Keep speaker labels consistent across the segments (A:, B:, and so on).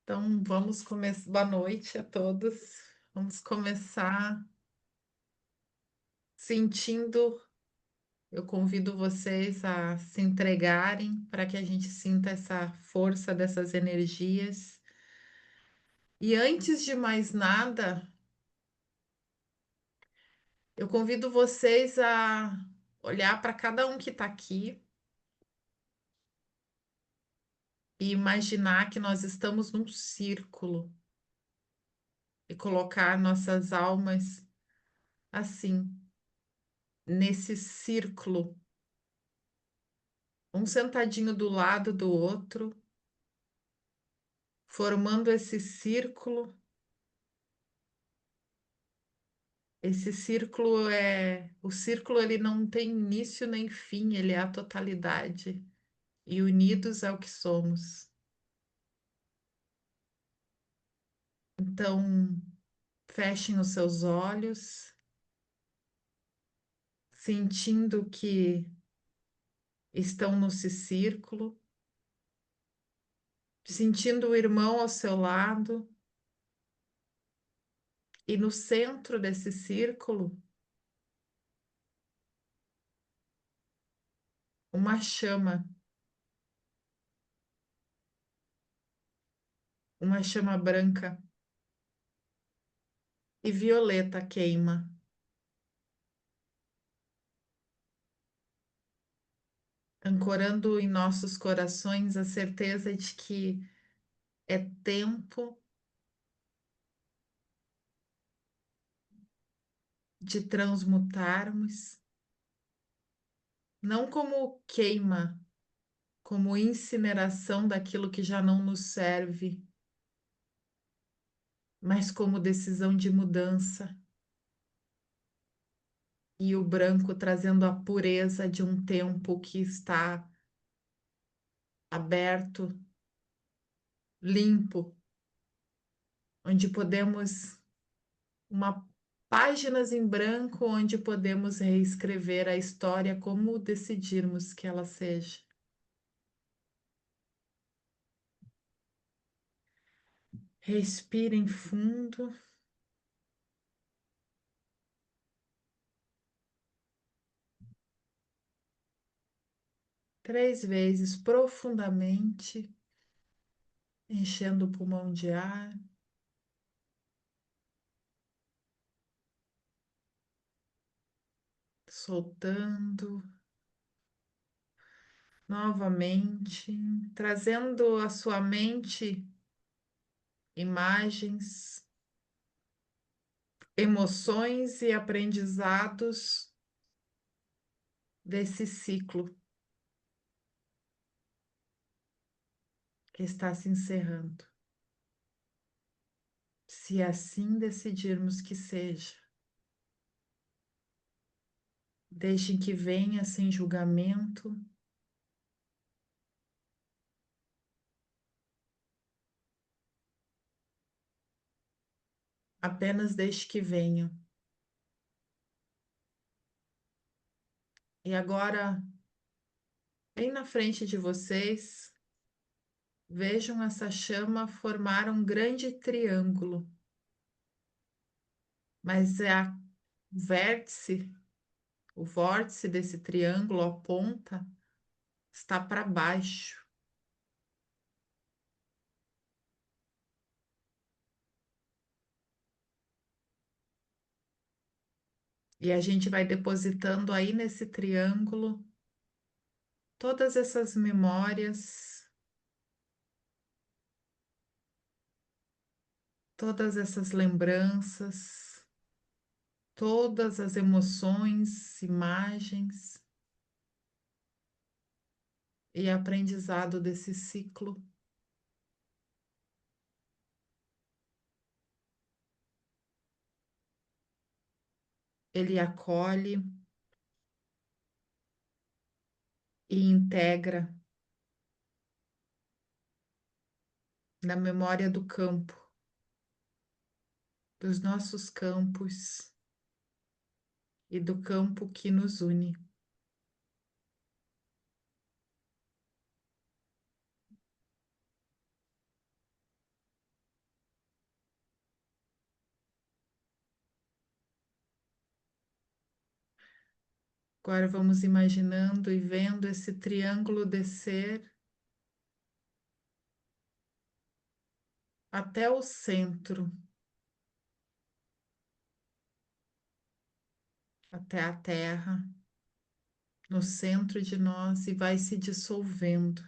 A: Então, vamos começar. Boa noite a todos. Vamos começar sentindo. Eu convido vocês a se entregarem para que a gente sinta essa força dessas energias. E antes de mais nada, eu convido vocês a olhar para cada um que está aqui e imaginar que nós estamos num círculo e colocar nossas almas assim, nesse círculo, um sentadinho do lado do outro, formando esse círculo. Esse círculo o círculo ele não tem início nem fim, ele é a totalidade. E unidos é o que somos. Então, fechem os seus olhos, sentindo que estão nesse círculo, sentindo o irmão ao seu lado, e no centro desse círculo, uma chama branca e violeta queima, ancorando em nossos corações a certeza de que é tempo de transmutarmos, não como queima, como incineração daquilo que já não nos serve, mas como decisão de mudança. E o branco trazendo a pureza de um tempo que está aberto, limpo, onde podemos uma páginas em branco onde podemos reescrever a história como decidirmos que ela seja. Respirem fundo. 3 vezes profundamente, enchendo o pulmão de ar, soltando novamente, trazendo à sua mente imagens, emoções e aprendizados desse ciclo que está se encerrando. Se assim decidirmos que seja, deixem que venha sem julgamento, apenas deixe que venham. E agora, bem na frente de vocês, vejam essa chama formar um grande triângulo, mas vértice, o vórtice desse triângulo, a ponta, está para baixo. E a gente vai depositando aí nesse triângulo todas essas memórias, todas essas lembranças, todas as emoções, imagens e aprendizado desse ciclo. Ele acolhe e integra na memória do campo, dos nossos campos e do campo que nos une. Agora vamos imaginando e vendo esse triângulo descer até o centro, até a Terra, no centro de nós e vai se dissolvendo.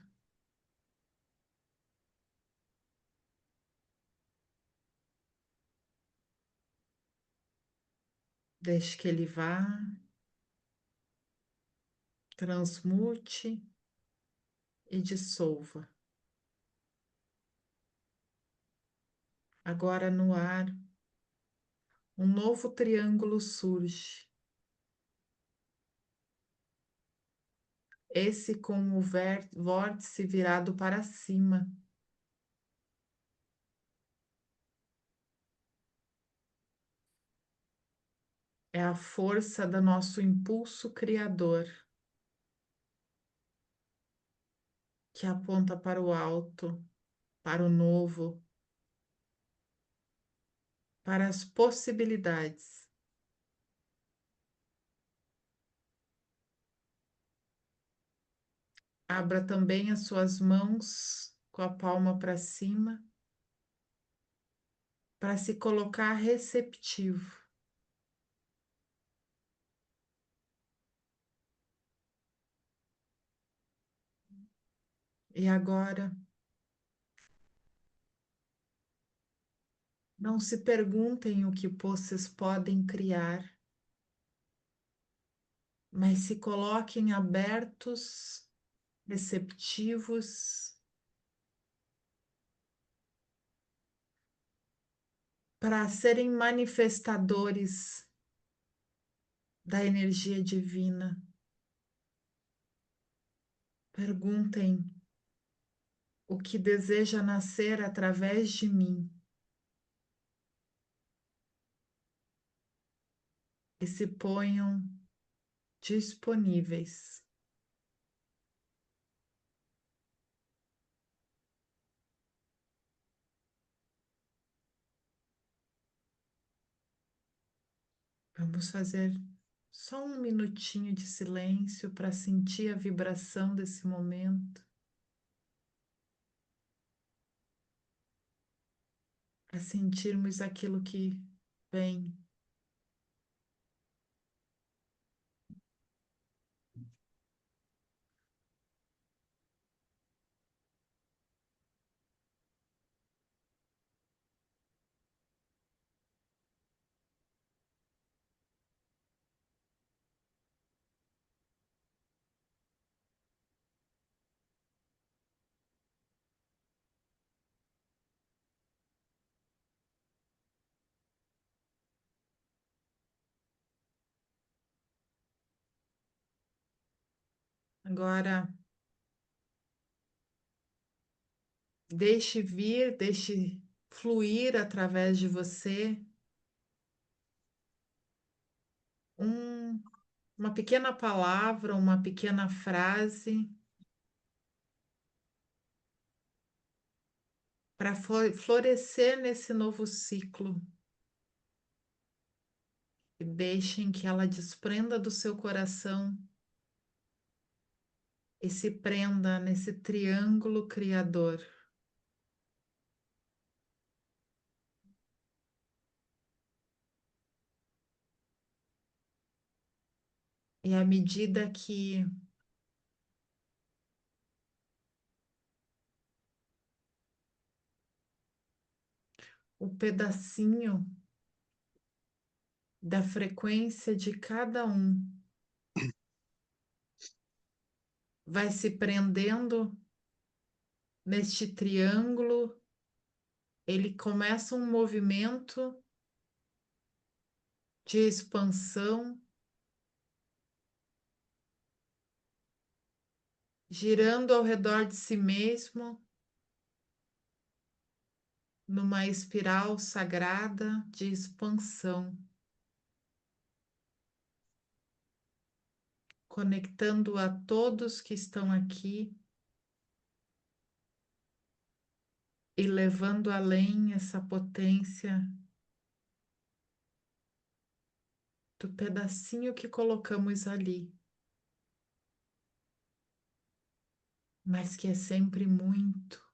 A: Deixe que ele vá, transmute e dissolva. Agora no ar, um novo triângulo surge. Esse com o vórtice virado para cima. É a força do nosso impulso criador, que aponta para o alto, para o novo, para as possibilidades. Abra também as suas mãos com a palma para cima, para se colocar receptivo. E agora, não se perguntem o que vocês podem criar, mas se coloquem abertos, receptivos, para serem manifestadores da energia divina. Perguntem o que deseja nascer através de mim e se ponham disponíveis. Vamos fazer só um minutinho de silêncio para sentir a vibração desse momento, para sentirmos aquilo que vem. Agora, deixe vir, deixe fluir através de você um, uma pequena palavra, uma pequena frase para florescer nesse novo ciclo. E deixem que ela desprenda do seu coração e se prenda nesse triângulo criador. E à medida que o pedacinho da frequência de cada um vai se prendendo neste triângulo, ele começa um movimento de expansão, girando ao redor de si mesmo, numa espiral sagrada de expansão, conectando a todos que estão aqui e levando além essa potência do pedacinho que colocamos ali. mas que é sempre muito.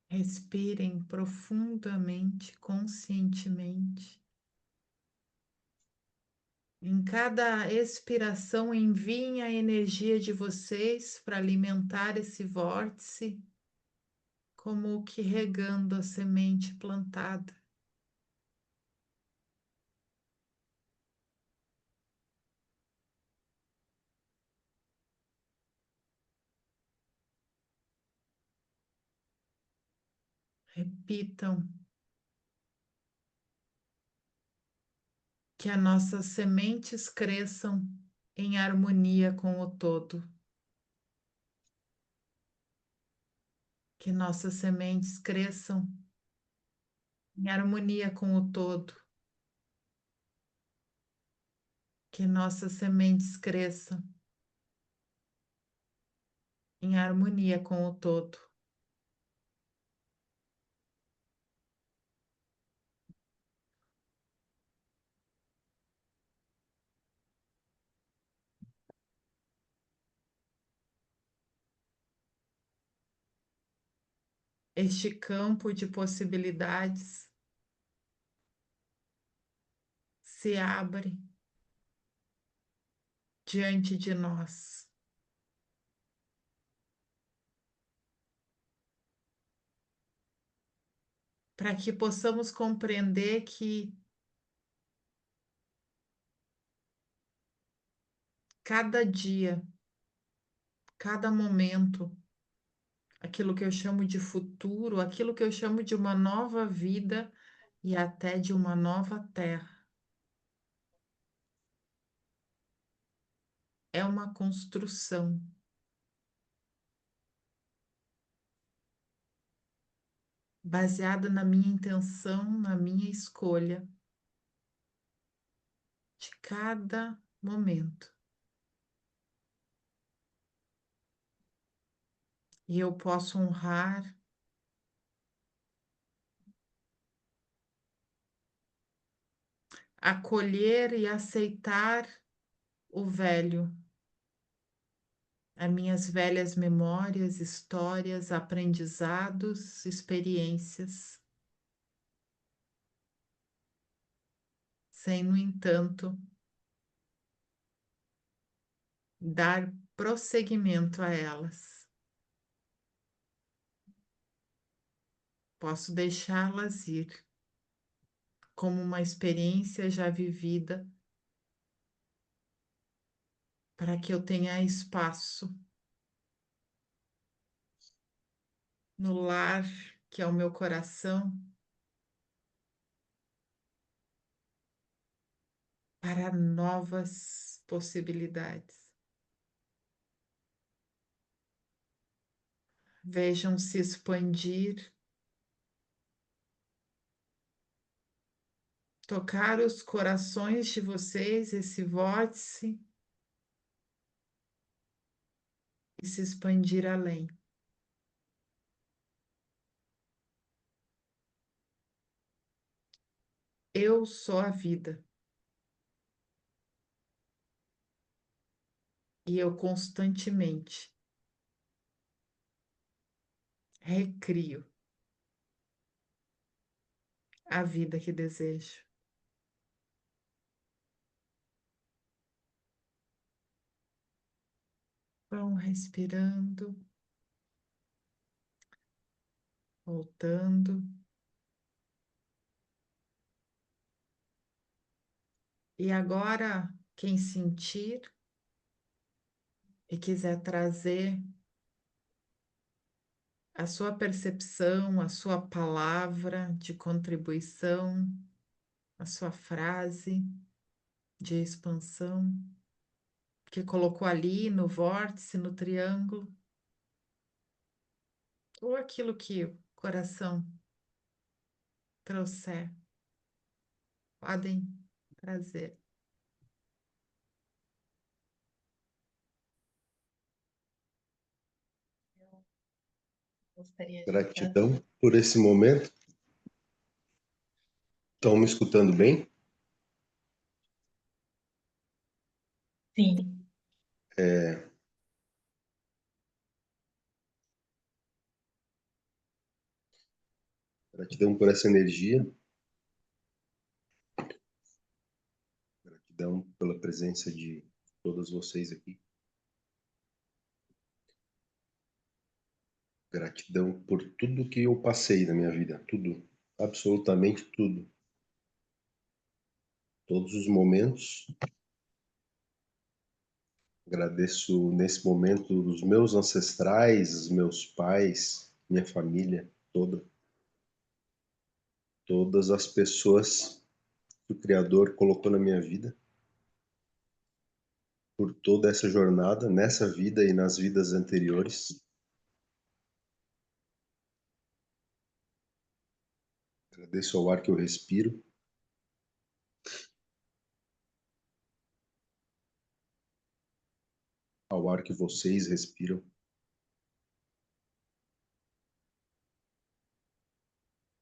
A: Respirem profundamente, conscientemente. Em cada expiração, enviem a energia de vocês para alimentar esse vórtice, como que regando a semente plantada. Repitam que as nossas sementes cresçam em harmonia com o todo, que nossas sementes cresçam em harmonia com o todo, que nossas sementes cresçam em harmonia com o todo. Este campo de possibilidades se abre diante de nós, para que possamos compreender que cada dia, cada momento, aquilo que eu chamo de futuro, aquilo que eu chamo de uma nova vida e até de uma nova terra, é uma construção baseada na minha intenção, na minha escolha de cada momento. E eu posso honrar, acolher e aceitar o velho, as minhas velhas memórias, histórias, aprendizados, experiências, sem, no entanto, dar prosseguimento a elas. Posso deixá-las ir como uma experiência já vivida para que eu tenha espaço no lar que é o meu coração para novas possibilidades. Vejam se expandir, tocar os corações de vocês, esse vórtice, e se expandir além. Eu sou a vida e eu constantemente recrio a vida que desejo. Vão respirando, voltando. E agora, quem sentir e quiser trazer a sua percepção, a sua palavra de contribuição, a sua frase de expansão, que colocou ali no vórtice, no triângulo, ou aquilo que o coração trouxer, podem trazer. Gostaria de
B: Gratidão por esse momento. Estão me escutando bem?
A: Sim.
B: Gratidão por essa energia. Gratidão pela presença de todos vocês aqui. Gratidão por tudo que eu passei na minha vida. Tudo. Absolutamente tudo. Todos os momentos. Agradeço nesse momento os meus ancestrais, os meus pais, minha família toda. Todas as pessoas que o Criador colocou na minha vida. Por toda essa jornada, nessa vida e nas vidas anteriores. Agradeço ao ar que eu respiro. Ao ar que vocês respiram.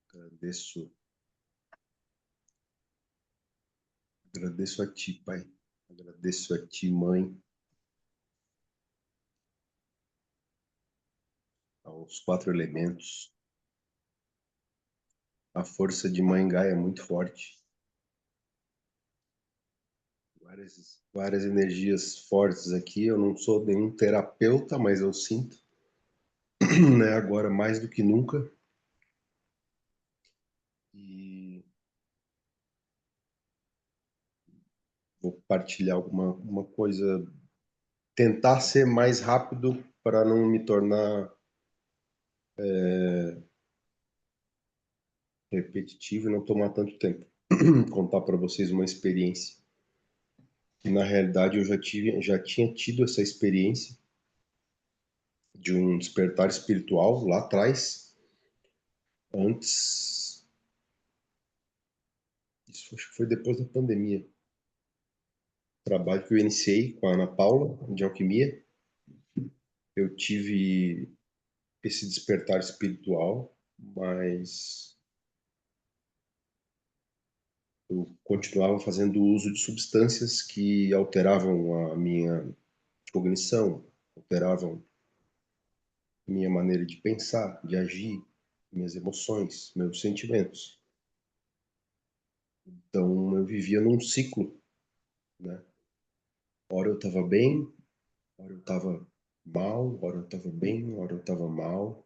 B: Agradeço. Agradeço a ti, Pai. Agradeço a ti, Mãe. Aos quatro elementos. A força de Mãe Gaia é muito forte. Várias energias fortes aqui. Eu não sou nenhum terapeuta, mas eu sinto, né, agora mais do que nunca. E vou partilhar uma coisa, tentar ser mais rápido para não me tornar repetitivo e não tomar tanto tempo. Contar para vocês uma experiência que na realidade eu já tinha tido essa experiência de um despertar espiritual lá atrás, antes, isso acho que foi depois da pandemia. Trabalho que eu iniciei com a Ana Paula de alquimia, eu tive esse despertar espiritual, mas eu continuava fazendo uso de substâncias que alteravam a minha cognição, alteravam minha maneira de pensar, de agir, minhas emoções, meus sentimentos. Então eu vivia num ciclo, né? Hora eu estava bem, hora eu estava mal, hora eu estava bem, hora eu estava mal.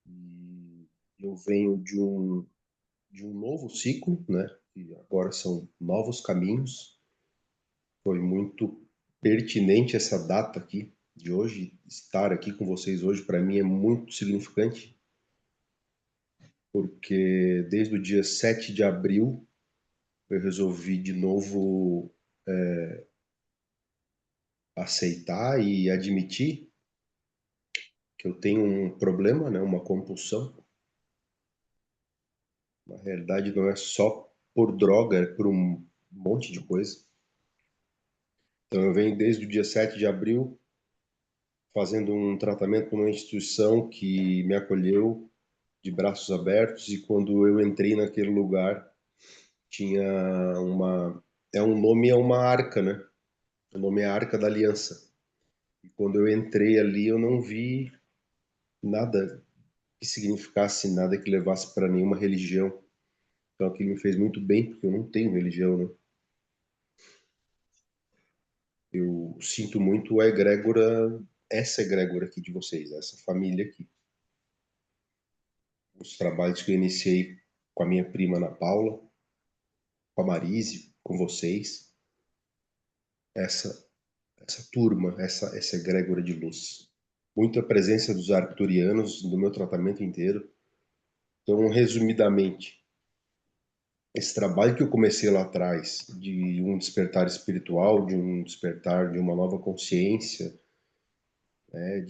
B: E eu venho de um novo ciclo, né? E agora são novos caminhos. Foi muito pertinente essa data aqui de hoje, estar aqui com vocês hoje para mim é muito significante, porque desde o dia 7 de abril eu resolvi de novo aceitar e admitir que eu tenho um problema, né, uma compulsão. Na realidade, não é só por droga, é por um monte de coisa. Então, eu venho desde o dia 7 de abril fazendo um tratamento numa instituição que me acolheu de braços abertos e quando eu entrei naquele lugar tinha uma um nome é uma arca, né? O nome é Arca da Aliança. E quando eu entrei ali eu não vi nada que significasse, nada que levasse para nenhuma religião. Então aquilo me fez muito bem porque eu não tenho religião, né? Eu sinto muito a egrégora, essa egrégora aqui de vocês, essa família aqui. Os trabalhos que eu iniciei com a minha prima Ana Paula, com a Marise, com vocês, essa essa turma, essa egrégora de luz. Muita presença dos arcturianos no meu tratamento inteiro. Então, resumidamente, esse trabalho que eu comecei lá atrás, de um despertar espiritual, de um despertar de uma nova consciência, né,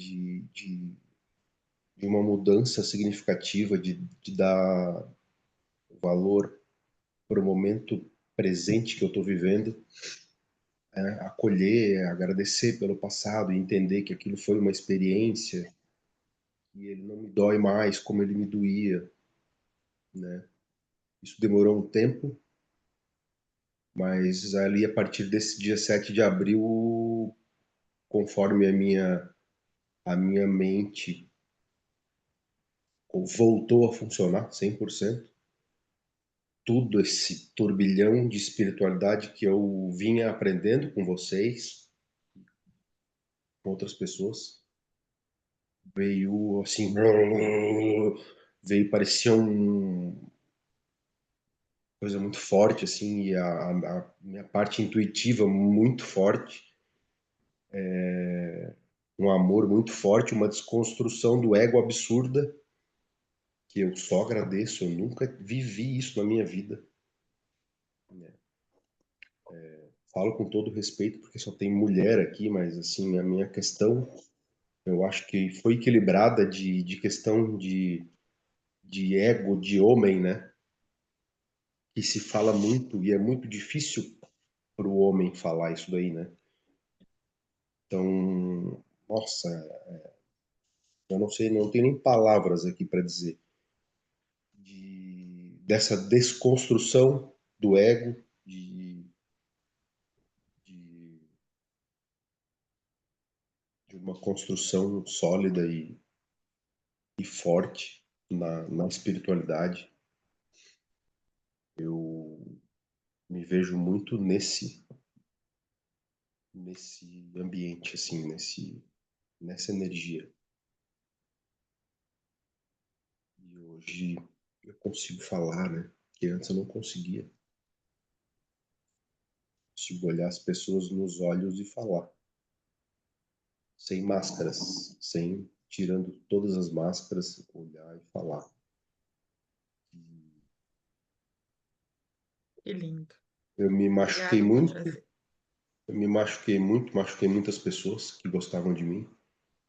B: de uma mudança significativa, de dar valor para o momento presente que eu estou vivendo, acolher, agradecer pelo passado e entender que aquilo foi uma experiência e ele não me dói mais como ele me doía, né? Isso demorou um tempo, mas ali a partir desse dia 7 de abril, conforme a minha mente voltou a funcionar 100%, tudo esse turbilhão de espiritualidade que eu vinha aprendendo com vocês, com outras pessoas, veio assim, veio parecia uma coisa muito forte assim, e a minha parte intuitiva muito forte, um amor muito forte, uma desconstrução do ego absurda que eu só agradeço, eu nunca vivi isso na minha vida, né? Falo com todo respeito porque só tem mulher aqui, mas assim, a minha questão, eu acho que foi equilibrada de questão de ego de homem, né? Que se fala muito e é muito difícil para o homem falar isso daí, né? Então, nossa, eu não sei, não tenho nem palavras aqui para dizer dessa desconstrução do ego, de, de uma construção sólida e forte na espiritualidade. Eu me vejo muito nesse ambiente, assim, nessa energia. E hoje eu consigo falar, né? Que antes eu não conseguia. Consigo olhar as pessoas nos olhos e falar, sem máscaras, sem tirando todas as máscaras, olhar e falar.
A: Que lindo.
B: Eu me machuquei
A: Obrigada por
B: muito,
A: trazer.
B: eu me machuquei muitas pessoas que gostavam de mim,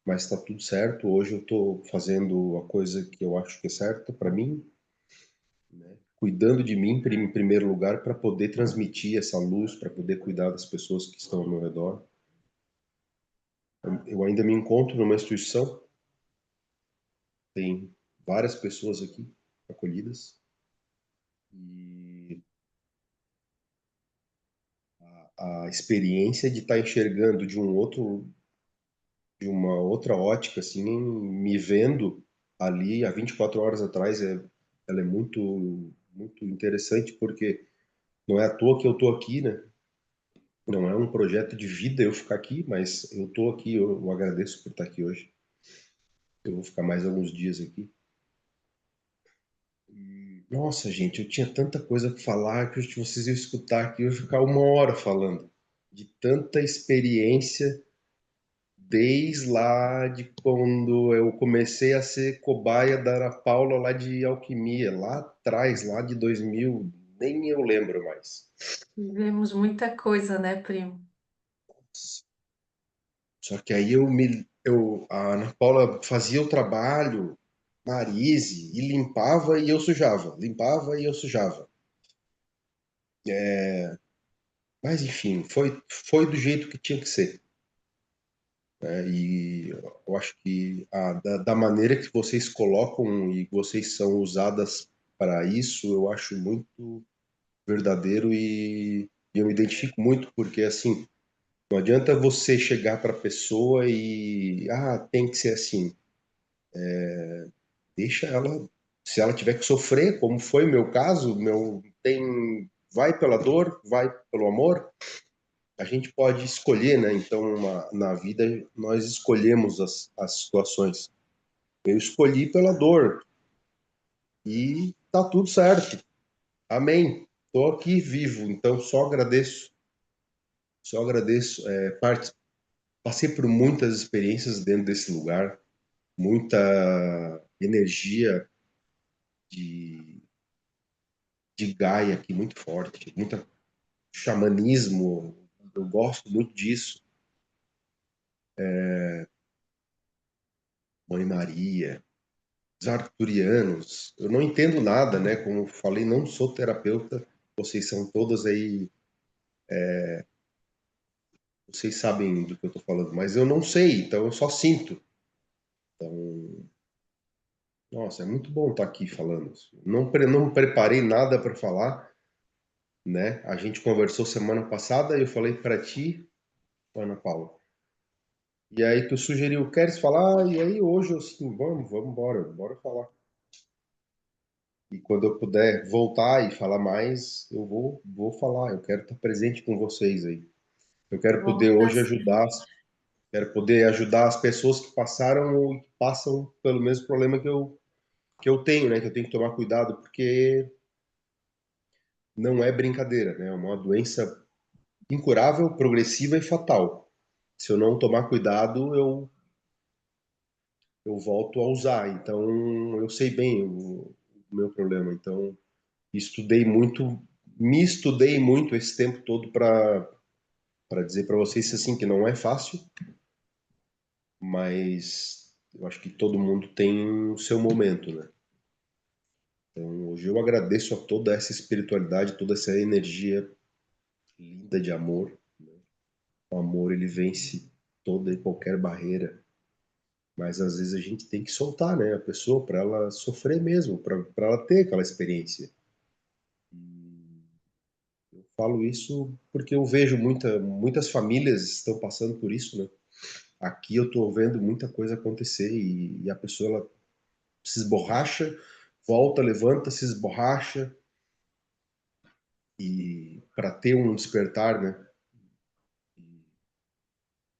B: mas está tudo certo. Hoje eu estou fazendo a coisa que eu acho que é certa para mim, né? Cuidando de mim em primeiro lugar para poder transmitir essa luz, para poder cuidar das pessoas que estão ao meu redor. Eu ainda me encontro numa instituição, tem várias pessoas aqui acolhidas e a experiência de estar enxergando de uma outra ótica, assim, me vendo ali há 24 horas atrás, ela é muito interessante porque não é à toa que eu estou aqui, né? Não é um projeto de vida eu ficar aqui, mas eu estou aqui, eu agradeço por estar aqui hoje. Eu vou ficar mais alguns dias aqui. Nossa, gente, eu tinha tanta coisa para falar que vocês iam escutar aqui, eu ia ficar uma hora falando de tanta experiência desde lá de quando eu comecei a ser cobaia da Ana Paula lá de alquimia, lá atrás, lá de 2000, nem eu lembro mais.
C: Vivemos muita coisa, né, primo?
B: Só que aí a Ana Paula fazia o trabalho, Marise, e limpava e eu sujava, limpava e eu sujava. Mas enfim, foi do jeito que tinha que ser, né? E eu acho que da maneira que vocês colocam e vocês são usadas para isso, eu acho muito verdadeiro e eu me identifico muito porque assim, não adianta você chegar para a pessoa e tem que ser assim. Deixa ela, se ela tiver que sofrer, como foi meu caso, vai pela dor, vai pelo amor. A gente pode escolher, né? Então, na vida nós escolhemos as situações. Eu escolhi pela dor e tá tudo certo. Amém. Estou aqui vivo, então só agradeço. Só agradeço. Passei por muitas experiências dentro desse lugar, muita energia de, de Gaia aqui muito forte, muita xamanismo. Eu gosto muito disso. Mãe Maria. arturianos. Eu não entendo nada, né? Como falei, não sou terapeuta. Vocês são todas aí, vocês sabem do que eu estou falando, mas eu não sei, então eu só sinto. Então, nossa, é muito bom estar aqui falando. Não preparei nada para falar, né? A gente conversou semana passada e eu falei para ti, Ana Paula. E aí tu sugeriu, queres falar? E aí hoje eu assim, vamos embora, bora falar. E quando eu puder voltar e falar mais, eu vou falar. Eu quero estar presente com vocês aí. Eu quero
C: Vamos
B: poder
C: estar
B: hoje
C: sim.
B: ajudar, quero poder ajudar as pessoas que passaram ou que passam pelo mesmo problema que eu tenho, né? Que eu tenho que tomar cuidado, porque não é brincadeira, né? É uma doença incurável, progressiva e fatal. Se eu não tomar cuidado, eu volto a usar. Então, eu sei bem o meu problema. Então, estudei muito, me estudei muito esse tempo todo para dizer para vocês assim que não é fácil, mas eu acho que todo mundo tem o seu momento, né? Então, hoje eu agradeço a toda essa espiritualidade, toda essa energia linda de amor. O amor ele vence toda e qualquer barreira, mas às vezes a gente tem que soltar, né, a pessoa para ela sofrer mesmo, para ela ter aquela experiência. Eu falo isso porque eu vejo muitas famílias estão passando por isso, né? Aqui eu estou vendo muita coisa acontecer e a pessoa ela se esborracha, volta, levanta, se esborracha e para ter um despertar, né?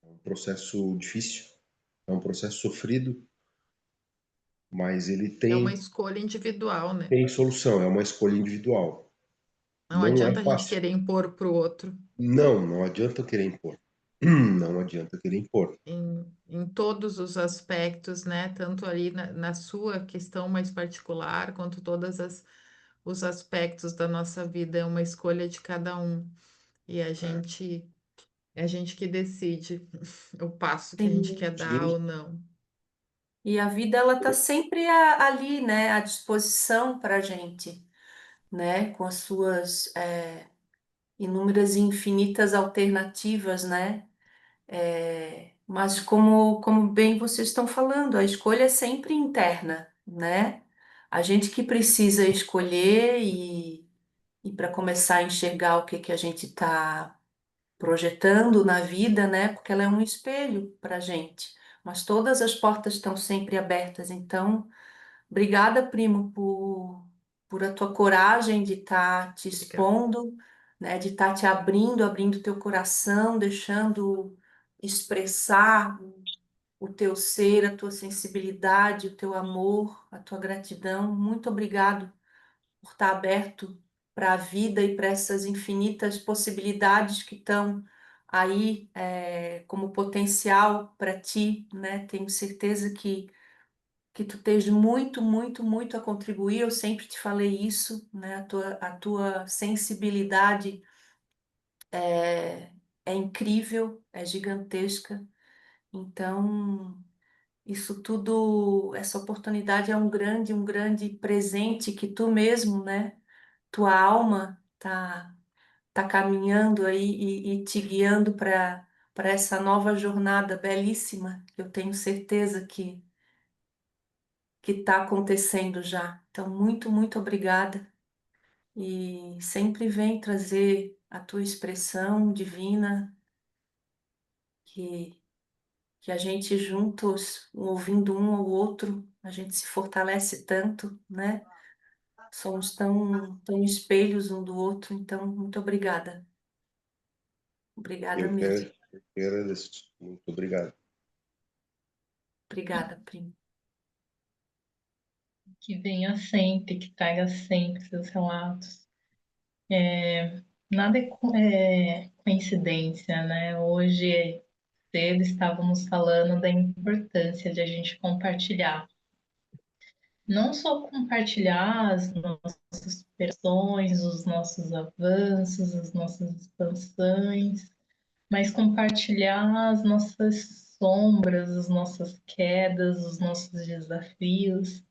B: É um processo difícil, é um processo sofrido, mas ele
A: É uma
B: tem
A: escolha individual, né?
B: tem solução, é uma escolha individual.
A: Não
B: Não é
A: adianta a gente
B: fácil.
A: querer impor para o outro.
B: Não adianta querer impor. Não adianta querer impor.
A: Em todos os aspectos, né? Tanto ali na sua questão mais particular, quanto todas os aspectos da nossa vida, é uma escolha de cada um. E é a gente que decide o passo que a gente quer
C: Sim.
A: dar
B: Sim,
A: ou não.
C: E a vida ela tá sempre ali, né, à disposição para a gente, né, com as suas inúmeras e infinitas alternativas, né? Mas como bem vocês estão falando, a escolha é sempre interna, né? A gente que precisa escolher e para começar a enxergar o que que a gente está projetando na vida, né? Porque ela é um espelho para a gente. Mas todas as portas estão sempre abertas. Então, obrigada, primo, por a tua coragem de estar te
A: Obrigada.
C: expondo, né? De estar te abrindo teu coração, deixando expressar o teu ser, a tua sensibilidade, o teu amor, a tua gratidão. Muito obrigado por estar aberto para a vida e para essas infinitas possibilidades que estão aí como potencial para ti, né? Tenho certeza que tu tens muito, muito, muito a contribuir. Eu sempre te falei isso, né? A tua sensibilidade é, é incrível, é gigantesca. Então isso tudo, essa oportunidade é um grande presente que tu mesmo, né? Tua alma tá caminhando aí e te guiando para essa nova jornada belíssima, que eu tenho certeza que está acontecendo já. Então, muito, muito obrigada e sempre vem trazer a tua expressão divina que que a gente juntos, ouvindo um ao outro, a gente se fortalece tanto, né? Somos tão espelhos um do outro, então muito obrigada. Obrigada
B: eu
C: mesmo.
B: que agradeço. Muito obrigado.
C: Obrigada, primo.
D: Que venha sempre, que traga sempre seus relatos. Nada é coincidência, né? Hoje cedo estávamos falando da importância de a gente compartilhar. Não só compartilhar as nossas superações, os nossos avanços, as nossas expansões, mas compartilhar as nossas sombras, as nossas quedas, os nossos desafios.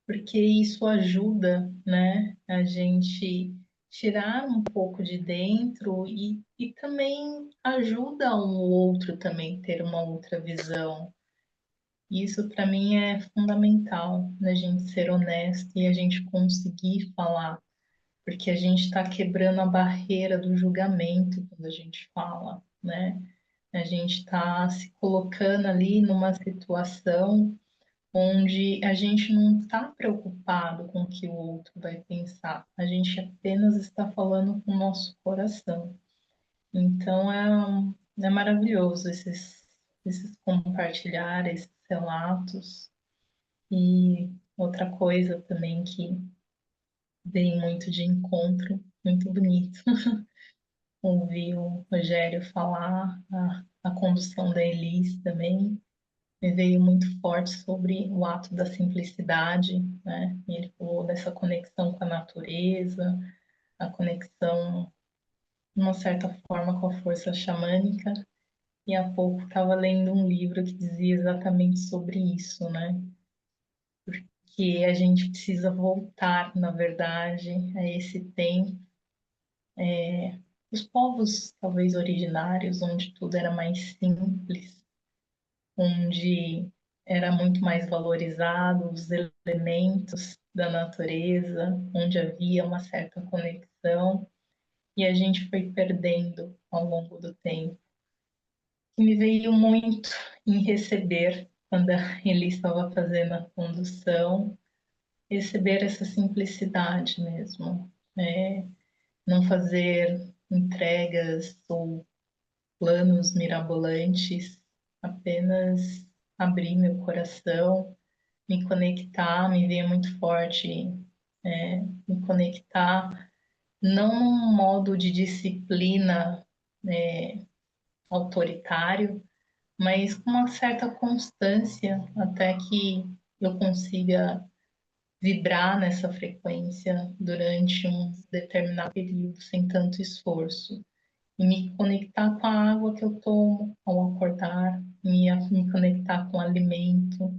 D: porque isso ajuda, né, a gente tirar um pouco de dentro e também ajuda um outro também ter uma outra visão. Isso para mim é fundamental, né, a gente ser honesto e a gente conseguir falar, porque a gente está quebrando a barreira do julgamento quando a gente fala, né? A gente está se colocando ali numa situação onde a gente não está preocupado com o que o outro vai pensar, a gente apenas está falando com o nosso coração. Então é maravilhoso esses compartilhar, esses relatos. E outra coisa também que veio muito de encontro, muito bonito, ouvir o Rogério falar, a condução da Elis também, me veio muito forte sobre o ato da simplicidade, né? E ele falou dessa conexão com a natureza, a conexão, de uma certa forma, com a força xamânica. E há pouco estava lendo um livro que dizia exatamente sobre isso, né? Que a gente precisa voltar, na verdade, a esse tempo, os povos talvez originários, onde tudo era mais simples, onde era muito mais valorizado os elementos da natureza, onde havia uma certa conexão, e a gente foi perdendo ao longo do tempo. E me veio muito em receber, quando ele estava fazendo a condução, receber essa simplicidade mesmo, né? Não fazer entregas ou planos mirabolantes, apenas abrir meu coração, me conectar, me veio muito forte, me conectar não num modo de disciplina autoritário, mas com uma certa constância até que eu consiga vibrar nessa frequência durante um determinado período sem tanto esforço e me conectar com a água que eu tomo ao acordar, me conectar com o alimento,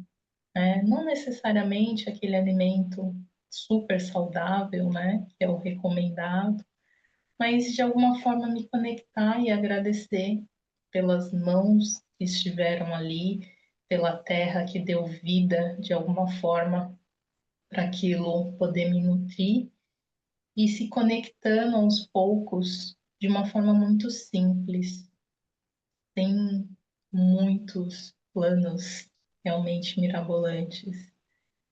D: né? Não necessariamente aquele alimento super saudável, né, que é o recomendado, mas de alguma forma me conectar e agradecer pelas mãos que estiveram ali, pela terra que deu vida de alguma forma para aquilo poder me nutrir e se conectando aos poucos de uma forma muito simples, sem muitos planos realmente mirabolantes.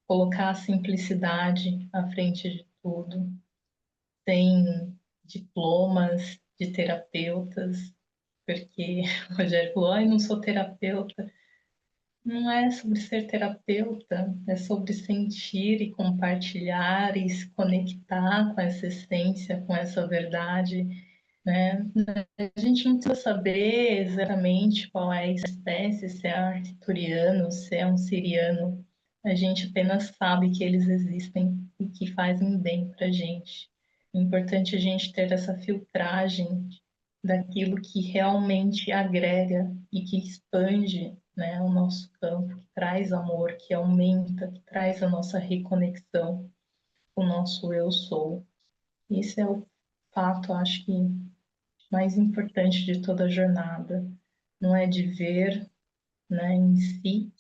D: Colocar a simplicidade à frente de tudo, sem diplomas de terapeutas, porque o Rogério falou, ai, não sou terapeuta. Não é sobre ser terapeuta, é sobre sentir e compartilhar e se conectar com essa essência, com essa verdade, né? A gente não precisa saber exatamente qual é a espécie, se é arcturiano, se é um siriano. A gente apenas sabe que eles existem e que fazem bem para a gente. É importante a gente ter essa filtragem daquilo que realmente agrega e que expande, né, o nosso campo, que traz amor, que aumenta, que traz a nossa reconexão com o nosso eu sou. Esse é o fato, acho que mais importante de toda a jornada. Não é de ver, né, em si,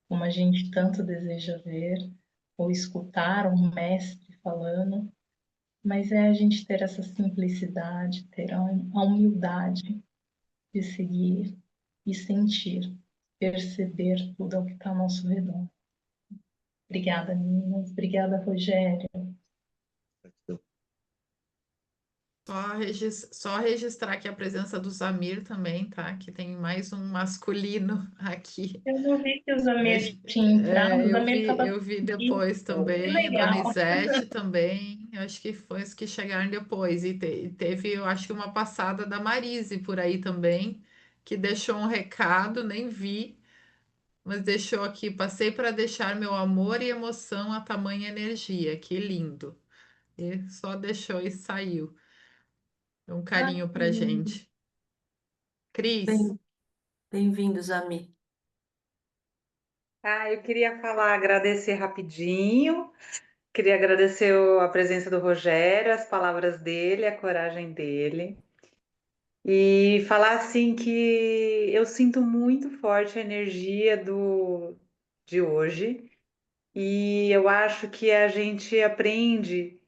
D: como a gente tanto deseja ver, ou escutar um mestre falando, mas é a gente ter essa simplicidade, ter a humildade de seguir e sentir, perceber tudo o que está ao nosso redor. Obrigada, meninas. Obrigada, Rogério.
A: Só registrar aqui a presença do Zamir também, tá? Que tem mais um masculino aqui.
D: Eu não vi que o
A: Eu,
D: Zamir
A: acho-
D: tinha entrado. O
A: eu
D: Zamir
A: vi,
D: estava
A: eu vi
D: aqui.
A: depois
D: Que
A: também, a
D: legal.
A: Donizete também, eu acho que foi os que chegaram depois. E teve, eu acho que uma passada da Marise por aí também, que deixou um recado, nem vi, mas deixou aqui, passei para deixar meu amor e emoção a tamanha energia, que lindo. E só deixou e saiu. Um
C: Ah,
A: carinho
C: que
A: pra
C: lindo.
A: gente. Cris,
C: Bem, bem-vindos, Ami.
E: Eu queria agradecer rapidinho. Queria agradecer a presença do Rogério, as palavras dele, a coragem dele. E falar assim que eu sinto muito forte a energia de hoje. E eu acho que a gente aprende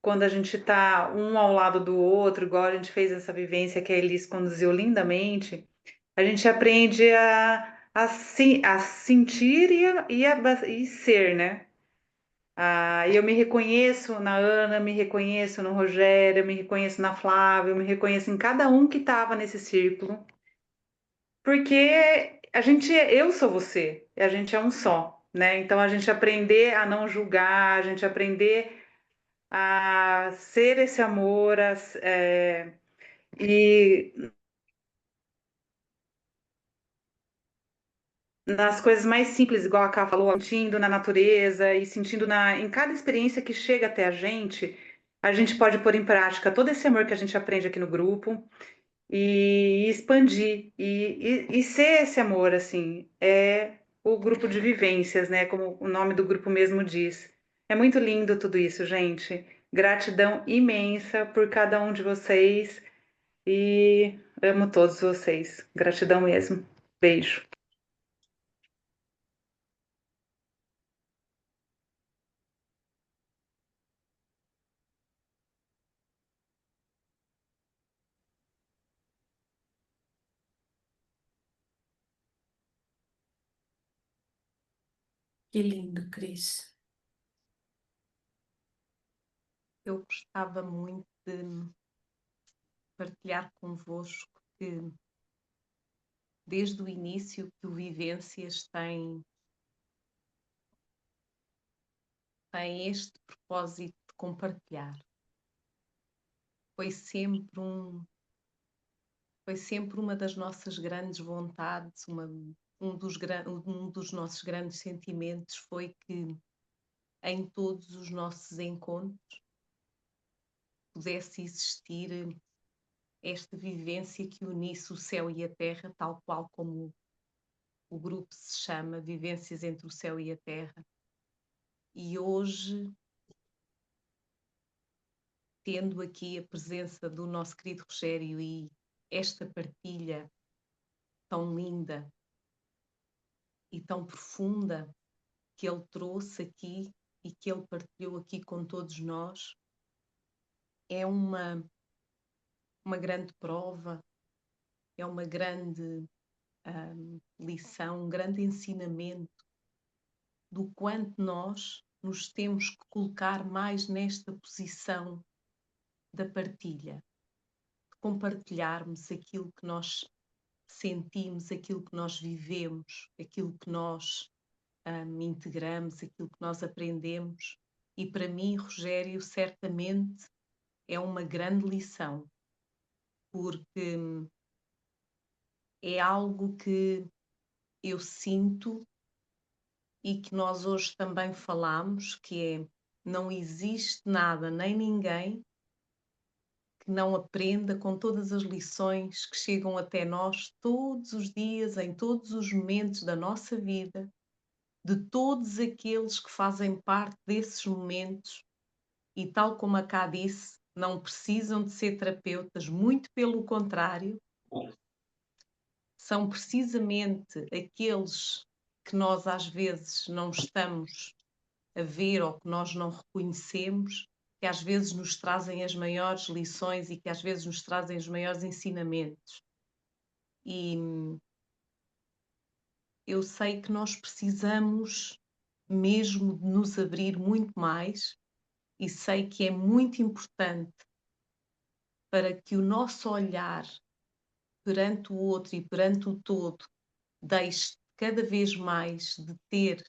E: quando a gente está um ao lado do outro, igual a gente fez essa vivência que a Elis conduziu lindamente. A gente aprende a sentir e ser, né? E eu me reconheço na Ana, me reconheço no Rogério, me reconheço na Flávia, me reconheço em cada um que estava nesse círculo, porque eu sou você, e a gente é um só, né? Então a gente aprender a não julgar, a gente aprender a ser esse amor, e nas coisas mais simples, igual a Ká falou, sentindo na natureza e sentindo em cada experiência que chega até a gente pode pôr em prática todo esse amor que a gente aprende aqui no grupo e expandir e ser esse amor, assim, é o grupo de vivências, né? Como o nome do grupo mesmo diz. É muito lindo tudo isso, gente. Gratidão imensa por cada um de vocês e amo todos vocês. Gratidão mesmo. Beijo.
C: Que lindo, Cris.
F: Eu gostava muito de partilhar convosco que desde o início que o Vivências tem este propósito de compartilhar. Foi sempre uma das nossas grandes vontades, um dos nossos grandes sentimentos foi que em todos os nossos encontros pudesse existir esta vivência que unisse o céu e a terra, tal qual como o grupo se chama Vivências entre o Céu e a Terra. E hoje, tendo aqui a presença do nosso querido Rogério e esta partilha tão linda e tão profunda que ele trouxe aqui e que ele partilhou aqui com todos nós, é uma grande prova, é uma grande lição, um grande ensinamento do quanto nós nos temos que colocar mais nesta posição da partilha, de compartilharmos aquilo que nós sentimos, aquilo que nós vivemos, aquilo que nós integramos, aquilo que nós aprendemos. E para mim, Rogério, certamente é uma grande lição, porque é algo que eu sinto e que nós hoje também falamos, que é: não existe nada nem ninguém que não aprenda com todas as lições que chegam até nós todos os dias, em todos os momentos da nossa vida, de todos aqueles que fazem parte desses momentos. E tal como a Cá disse, não precisam de ser terapeutas, muito pelo contrário, são precisamente aqueles que nós às vezes não estamos a ver ou que nós não reconhecemos, que às vezes nos trazem as maiores lições e que às vezes nos trazem os maiores ensinamentos. E eu sei que nós precisamos mesmo de nos abrir muito mais e sei que é muito importante para que o nosso olhar perante o outro e perante o todo deixe cada vez mais de ter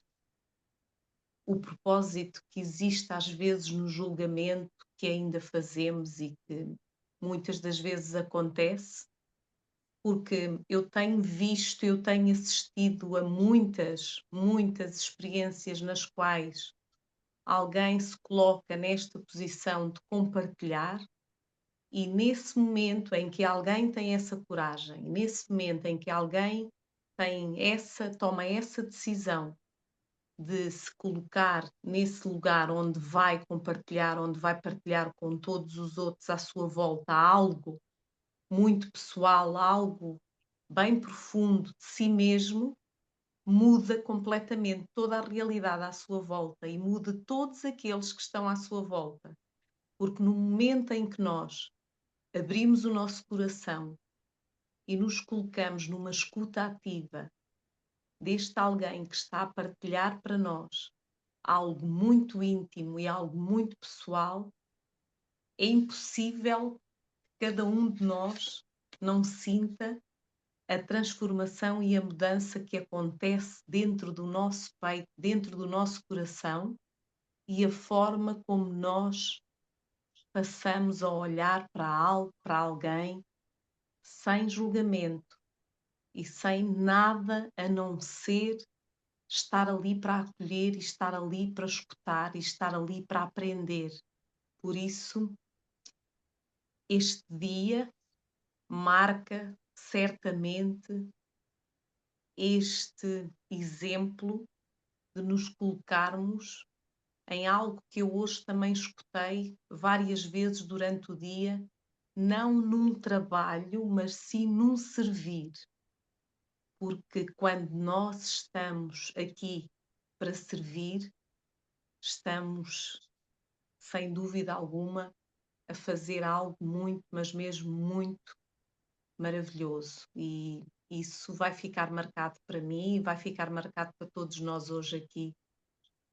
F: o propósito que existe às vezes no julgamento que ainda fazemos e que muitas das vezes acontece, porque eu tenho visto, eu tenho assistido a muitas experiências nas quais alguém se coloca nesta posição de compartilhar e nesse momento em que alguém tem essa coragem, nesse momento em que alguém toma essa decisão de se colocar nesse lugar onde vai compartilhar, onde vai partilhar com todos os outros à sua volta algo muito pessoal, algo bem profundo de si mesmo, muda completamente toda a realidade à sua volta e muda todos aqueles que estão à sua volta. Porque no momento em que nós abrimos o nosso coração e nos colocamos numa escuta ativa deste alguém que está a partilhar para nós algo muito íntimo e algo muito pessoal, é impossível que cada um de nós não sinta a transformação e a mudança que acontece dentro do nosso peito, dentro do nosso coração, e a forma como nós passamos a olhar para algo, para alguém, sem julgamento e sem nada a não ser estar ali para acolher e estar ali para escutar e estar ali para aprender. Por isso, este dia marca certamente este exemplo de nos colocarmos em algo que eu hoje também escutei várias vezes durante o dia, não num trabalho, mas sim num servir. Porque quando nós estamos aqui para servir, estamos, sem dúvida alguma, a fazer algo muito, mas mesmo muito maravilhoso. E isso vai ficar marcado para mim e vai ficar marcado para todos nós hoje aqui,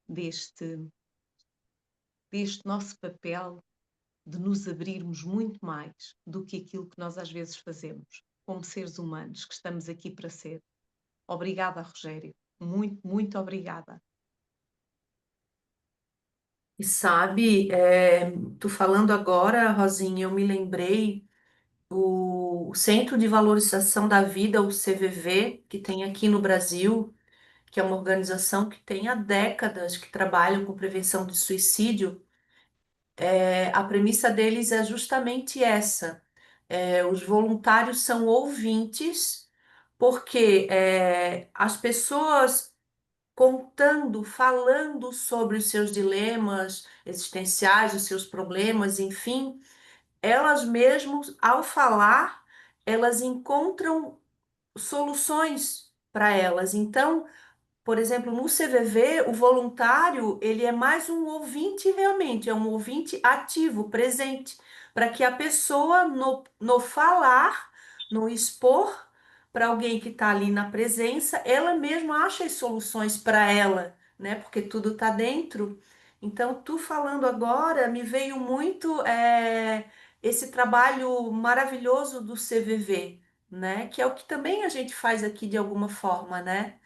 F: deste nosso papel de nos abrirmos muito mais do que aquilo que nós às vezes fazemos, como seres humanos que estamos aqui para ser. Obrigada, Rogério. Muito, muito obrigada.
C: E sabe, tu falando agora, Rosinha, eu me lembrei o Centro de Valorização da Vida, o CVV, que tem aqui no Brasil, que é uma organização que tem há décadas que trabalha com prevenção de suicídio. A premissa deles é justamente essa. Os voluntários são ouvintes, porque as pessoas contando, falando sobre os seus dilemas existenciais, os seus problemas, enfim, elas mesmas, ao falar, elas encontram soluções para elas. Então, por exemplo, no CVV, o voluntário, ele é mais um ouvinte realmente, é um ouvinte ativo, presente, para que a pessoa, no falar, no expor para alguém que está ali na presença, ela mesma acha as soluções para ela, né? Porque tudo está dentro. Então, tu falando agora, me veio muito esse trabalho maravilhoso do CVV, né? Que é o que também a gente faz aqui de alguma forma, né?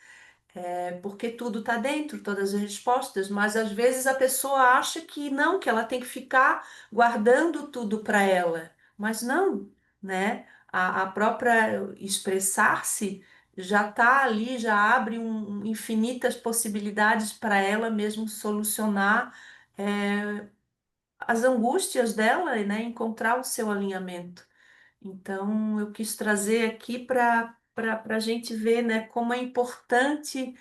C: Porque tudo está dentro, todas as respostas, mas às vezes a pessoa acha que não, que ela tem que ficar guardando tudo para ela. Mas não, né? A própria expressar-se já está ali, já abre infinitas possibilidades para ela mesmo solucionar as angústias dela, né? Encontrar o seu alinhamento. Então, eu quis trazer aqui para a gente ver, né, como é importante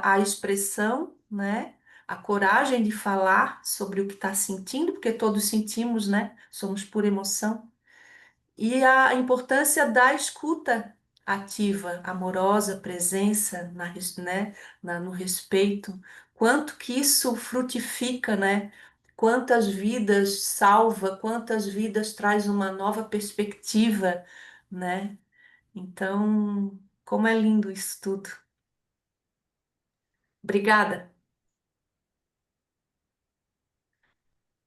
C: a expressão, né, a coragem de falar sobre o que está sentindo, porque todos sentimos, né, somos pura emoção, e a importância da escuta ativa, amorosa, presença né, no respeito, quanto que isso frutifica, né? Quantas vidas salva, quantas vidas traz uma nova perspectiva, né? Então, como é lindo isso tudo. Obrigada.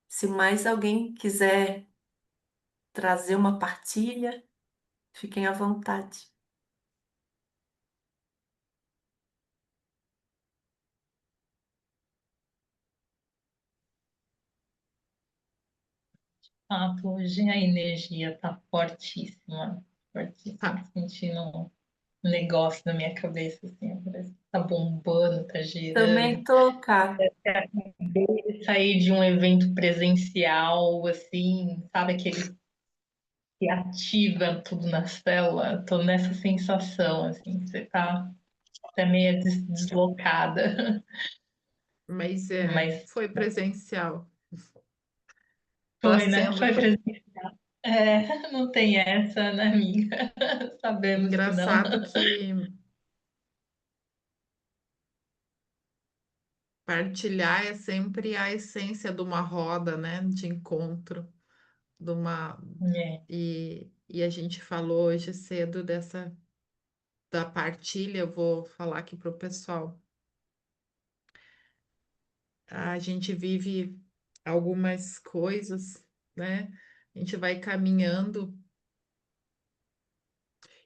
C: Se mais alguém quiser trazer uma partilha, fiquem à vontade.
D: Hoje a energia tá fortíssima, fortíssima,
A: Tá.
D: sentindo um negócio na minha cabeça, assim, parece que tá bombando, tá girando.
C: Também tô, Cá.
D: Acabei de sair de um evento presencial, assim, sabe aquele que ativa tudo na célula? Tô nessa sensação, assim, você tá até meio deslocada.
A: Mas
D: Mas
A: foi presencial. Está
D: foi, né?
A: sendo
D: Foi presencial. É, não tem essa, né, amiga? Sabemos que não.
A: engraçado que partilhar é sempre a essência de uma roda, né, de encontro, de uma
D: É,
A: e a gente falou hoje cedo dessa da partilha, eu vou falar aqui para o pessoal. A gente vive algumas coisas, né? A gente vai caminhando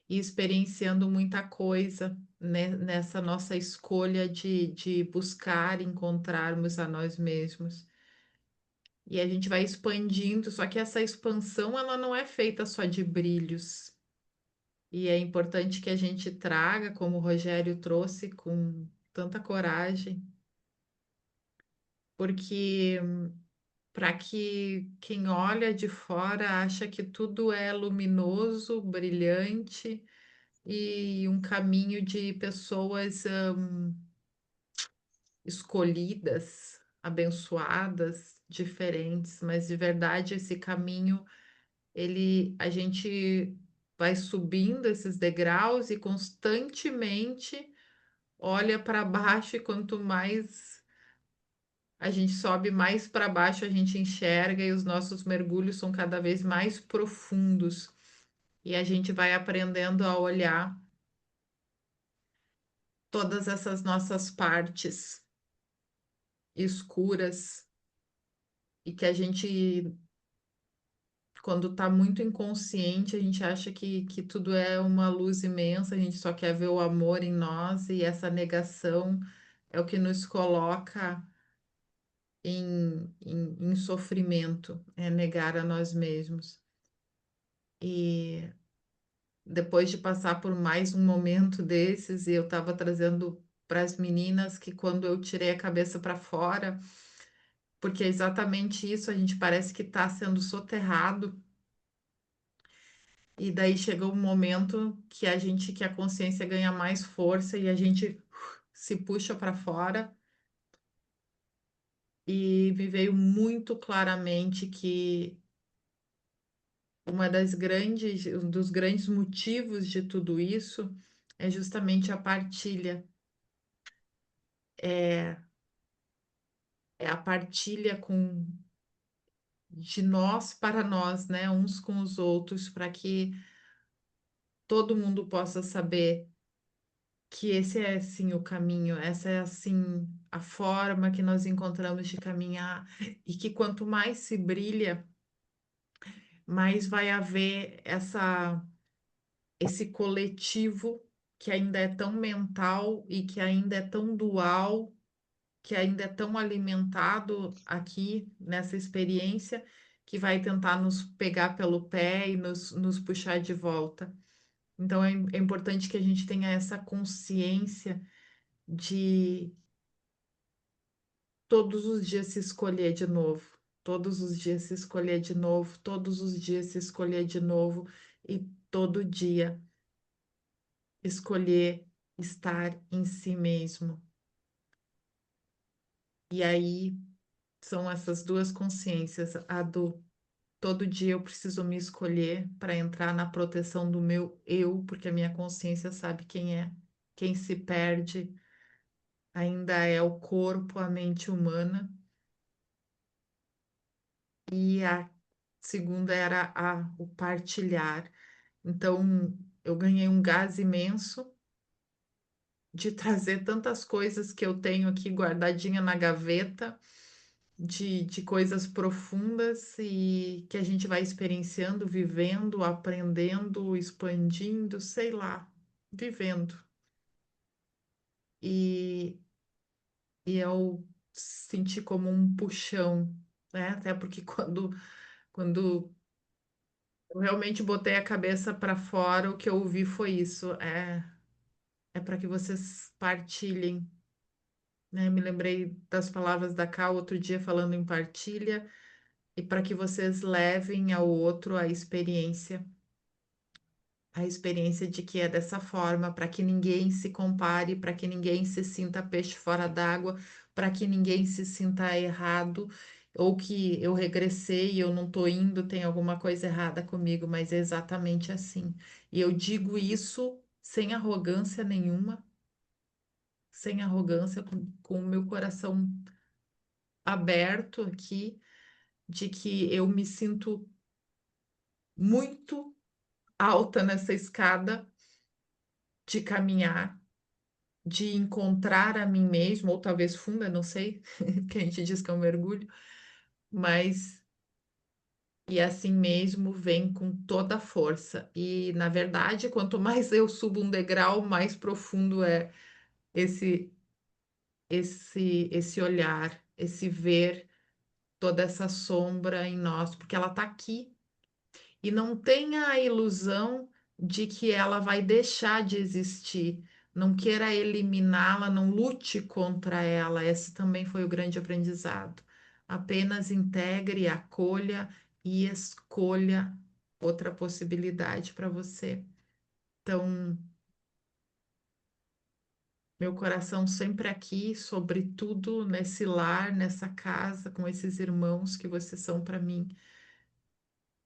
A: e experienciando muita coisa, né? Nessa nossa escolha de buscar encontrarmos a nós mesmos. E a gente vai expandindo, só que essa expansão ela não é feita só de brilhos. E é importante que a gente traga, como o Rogério trouxe com tanta coragem, porque para que quem olha de fora acha que tudo é luminoso, brilhante e um caminho de pessoas escolhidas, abençoadas, diferentes, mas de verdade esse caminho a gente vai subindo esses degraus e constantemente olha para baixo e quanto mais a gente sobe, mais para baixo a gente enxerga e os nossos mergulhos são cada vez mais profundos e a gente vai aprendendo a olhar todas essas nossas partes escuras e que a gente quando está muito inconsciente, a gente acha que tudo é uma luz imensa, a gente só quer ver o amor em nós, e essa negação é o que nos coloca em sofrimento, é negar a nós mesmos. E depois de passar por mais um momento desses, e eu estava trazendo para as meninas que quando eu tirei a cabeça para fora, porque é exatamente isso, a gente parece que está sendo soterrado. E daí chega um momento que a consciência ganha mais força e a gente se puxa para fora. E me veio muito claramente que um dos grandes motivos de tudo isso é justamente a partilha. É, é a partilha de nós para nós, né? Uns com os outros, para que todo mundo possa saber que esse é sim o caminho, essa é assim a forma que nós encontramos de caminhar e que quanto mais se brilha, mais vai haver esse coletivo que ainda é tão mental e que ainda é tão dual, que ainda é tão alimentado aqui nessa experiência, que vai tentar nos pegar pelo pé e nos puxar de volta. Então é importante que a gente tenha essa consciência de todos os dias se escolher de novo, todos os dias se escolher de novo, todos os dias se escolher de novo e todo dia escolher estar em si mesmo. E aí são essas duas consciências, a do todo dia eu preciso me escolher para entrar na proteção do meu eu, porque a minha consciência sabe quem é. Quem se perde ainda é o corpo, a mente humana. E a segunda era o partilhar. Então, eu ganhei um gás imenso de trazer tantas coisas que eu tenho aqui guardadinha na gaveta, de coisas profundas e que a gente vai experienciando, vivendo, aprendendo, expandindo, sei lá, vivendo. E, e eu senti como um puxão, né? Até porque quando eu realmente botei a cabeça para fora, o que eu ouvi foi isso. É para que vocês partilhem, né? Me lembrei das palavras da Cal outro dia falando em partilha e para que vocês levem ao outro a experiência a experiência de que é dessa forma, para que ninguém se compare, para que ninguém se sinta peixe fora d'água, para que ninguém se sinta errado, ou que eu regressei e eu não estou indo, tem alguma coisa errada comigo, mas é exatamente assim. E eu digo isso sem arrogância nenhuma, sem arrogância, com o meu coração aberto aqui, de que eu me sinto muito alta nessa escada de caminhar, de encontrar a mim mesmo, ou talvez funda, não sei, que a gente diz que é um mergulho, mas e assim mesmo vem com toda a força. E na verdade, quanto mais eu subo um degrau, mais profundo é esse esse olhar, esse ver toda essa sombra em nós, porque ela está aqui. E não tenha a ilusão de que ela vai deixar de existir. Não queira eliminá-la, não lute contra ela. Esse também foi o grande aprendizado. Apenas integre, acolha e escolha outra possibilidade para você. Então, meu coração sempre aqui, sobretudo nesse lar, nessa casa, com esses irmãos que vocês são para mim.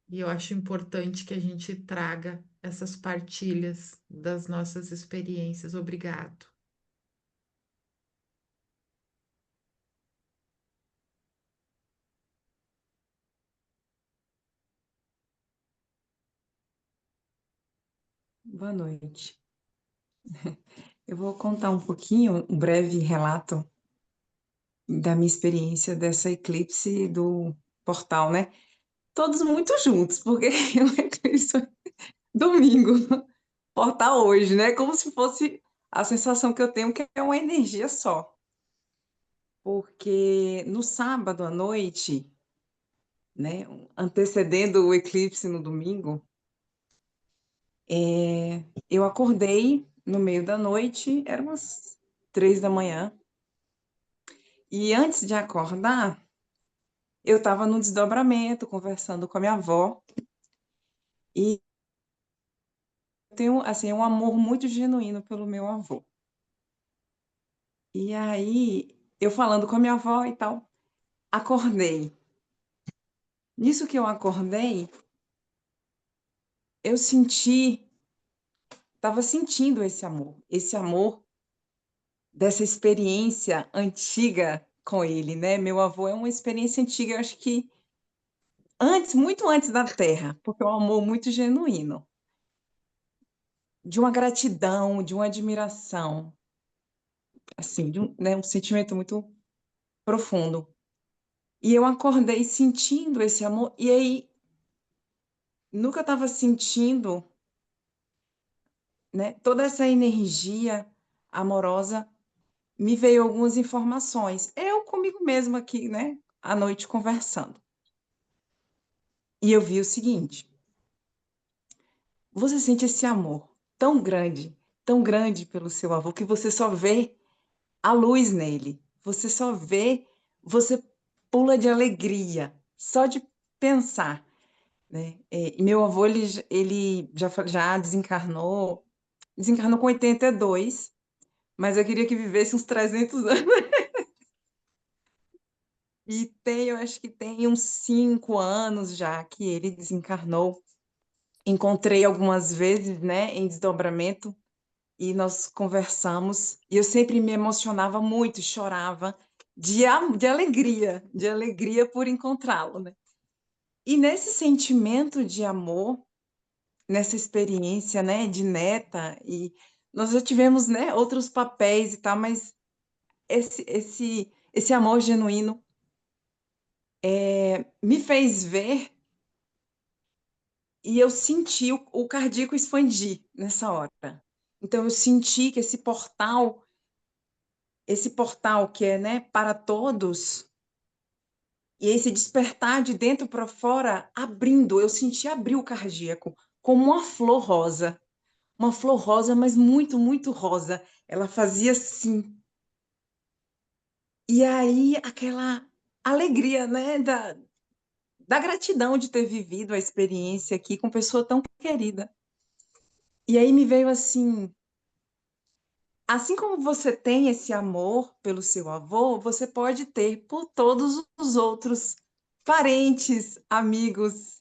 A: E eu acho importante que a gente traga essas partilhas das nossas experiências. Obrigado.
G: Boa noite. Eu vou contar um pouquinho, um breve relato da minha experiência dessa eclipse do portal, né? Todos muito juntos, porque é um eclipse domingo, portal hoje, né? Como se fosse a sensação que eu tenho que é uma energia só. Porque no sábado à noite, né, antecedendo o eclipse no domingo, eu acordei no meio da noite, eram umas 3 da manhã, e antes de acordar, eu estava no desdobramento, conversando com a minha avó, e tenho, assim, um amor muito genuíno pelo meu avô. E aí, eu falando com a minha avó e tal, acordei. Nisso que eu acordei, eu estava sentindo esse amor dessa experiência antiga com ele, né? Meu avô é uma experiência antiga, eu acho que antes, muito antes da Terra, porque é um amor muito genuíno, de uma gratidão, de uma admiração, assim, né, um sentimento muito profundo. E eu acordei sentindo esse amor, e aí, no que eu estava sentindo, né, toda essa energia amorosa, me veio algumas informações. Eu comigo mesma aqui, né, à noite conversando. E eu vi o seguinte: você sente esse amor tão grande pelo seu avô, que você só vê a luz nele. Você só vê, você pula de alegria, só de pensar, né? E meu avô, ele já desencarnou com 82, mas eu queria que vivesse uns 300 anos. E eu acho que tem uns 5 anos já que ele desencarnou. Encontrei algumas vezes, né, em desdobramento, e nós conversamos, e eu sempre me emocionava muito, chorava de alegria por encontrá-lo, né? E nesse sentimento de amor, nessa experiência, né, de neta, e nós já tivemos, né, outros papéis e tal, mas esse amor genuíno me fez ver, e eu senti o cardíaco expandir nessa hora. Então eu senti que esse portal que é, né, para todos, e esse despertar de dentro para fora abrindo, eu senti abrir o cardíaco como uma flor rosa, mas muito, muito rosa. Ela fazia assim. E aí aquela alegria, né, da gratidão de ter vivido a experiência aqui com pessoa tão querida. E aí me veio assim como você tem esse amor pelo seu avô, você pode ter por todos os outros parentes, amigos,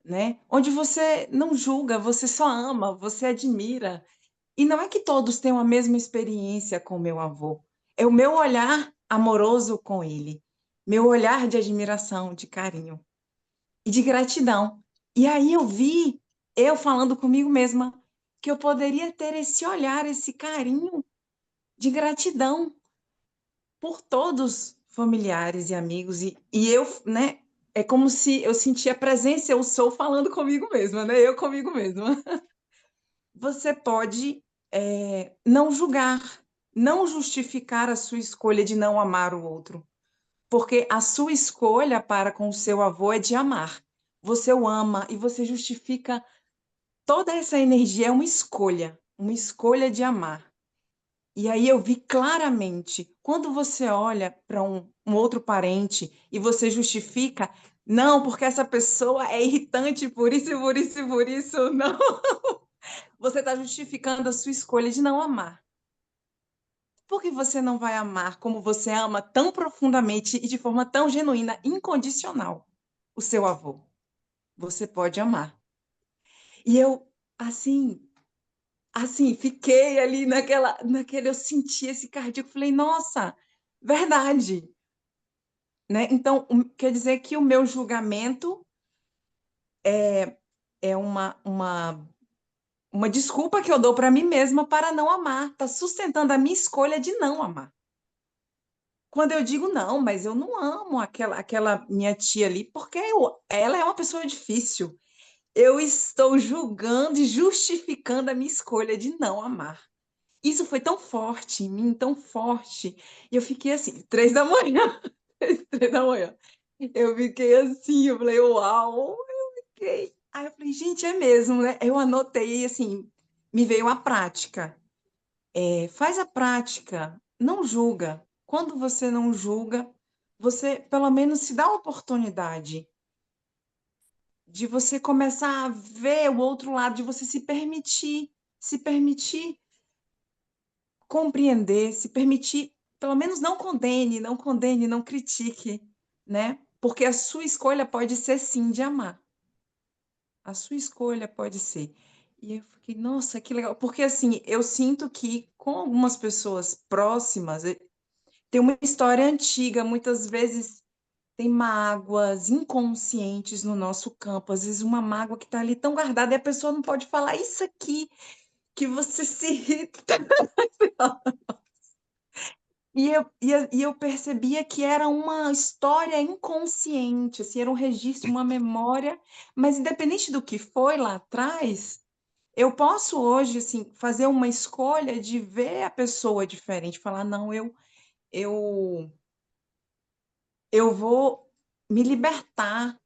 G: né? Onde você não julga, você só ama, você admira. E não é que todos tenham a mesma experiência com meu avô. É o meu olhar amoroso com ele, meu olhar de admiração, de carinho e de gratidão. E aí eu falando comigo mesma, que eu poderia ter esse olhar, esse carinho de gratidão por todos familiares e amigos. E eu, né? É como se eu sentia a presença, eu sou falando comigo mesma, né? Eu comigo mesma. Você pode não julgar, não justificar a sua escolha de não amar o outro, porque a sua escolha para com o seu avô é de amar. Você o ama e você justifica toda essa energia, é uma escolha de amar. E aí eu vi claramente, quando você olha para um outro parente e você justifica, não, porque essa pessoa é irritante por isso, por isso, por isso, não. Você está justificando a sua escolha de não amar. Por que você não vai amar como você ama tão profundamente e de forma tão genuína, incondicional, o seu avô? Você pode amar. E eu, fiquei ali naquele, eu senti esse cardíaco, falei, nossa, verdade, né? Então, quer dizer que o meu julgamento é uma desculpa que eu dou para mim mesma para não amar, está sustentando a minha escolha de não amar. Quando eu digo não, mas eu não amo aquela minha tia ali, porque ela é uma pessoa difícil. Eu estou julgando e justificando a minha escolha de não amar. Isso foi tão forte em mim, tão forte. E eu fiquei assim, 3 da manhã, 3 da manhã. Eu fiquei assim, eu falei, uau, eu fiquei. Aí eu falei, gente, é mesmo, né? Eu anotei, assim, me veio a prática. Faz a prática, não julga. Quando você não julga, você pelo menos se dá a oportunidade de você começar a ver o outro lado, de você se permitir compreender, se permitir, pelo menos não condene, não condene, não critique, né? Porque a sua escolha pode ser sim de amar. A sua escolha pode ser. E eu fiquei, nossa, que legal. Porque assim, eu sinto que com algumas pessoas próximas, tem uma história antiga, muitas vezes tem mágoas inconscientes no nosso campo, às vezes uma mágoa que está ali tão guardada e a pessoa não pode falar isso aqui, que você se irrita. E eu percebia que era uma história inconsciente, assim, era um registro, uma memória, mas independente do que foi lá atrás, eu posso hoje assim, fazer uma escolha de ver a pessoa diferente, falar, não, eu, eu vou me libertar,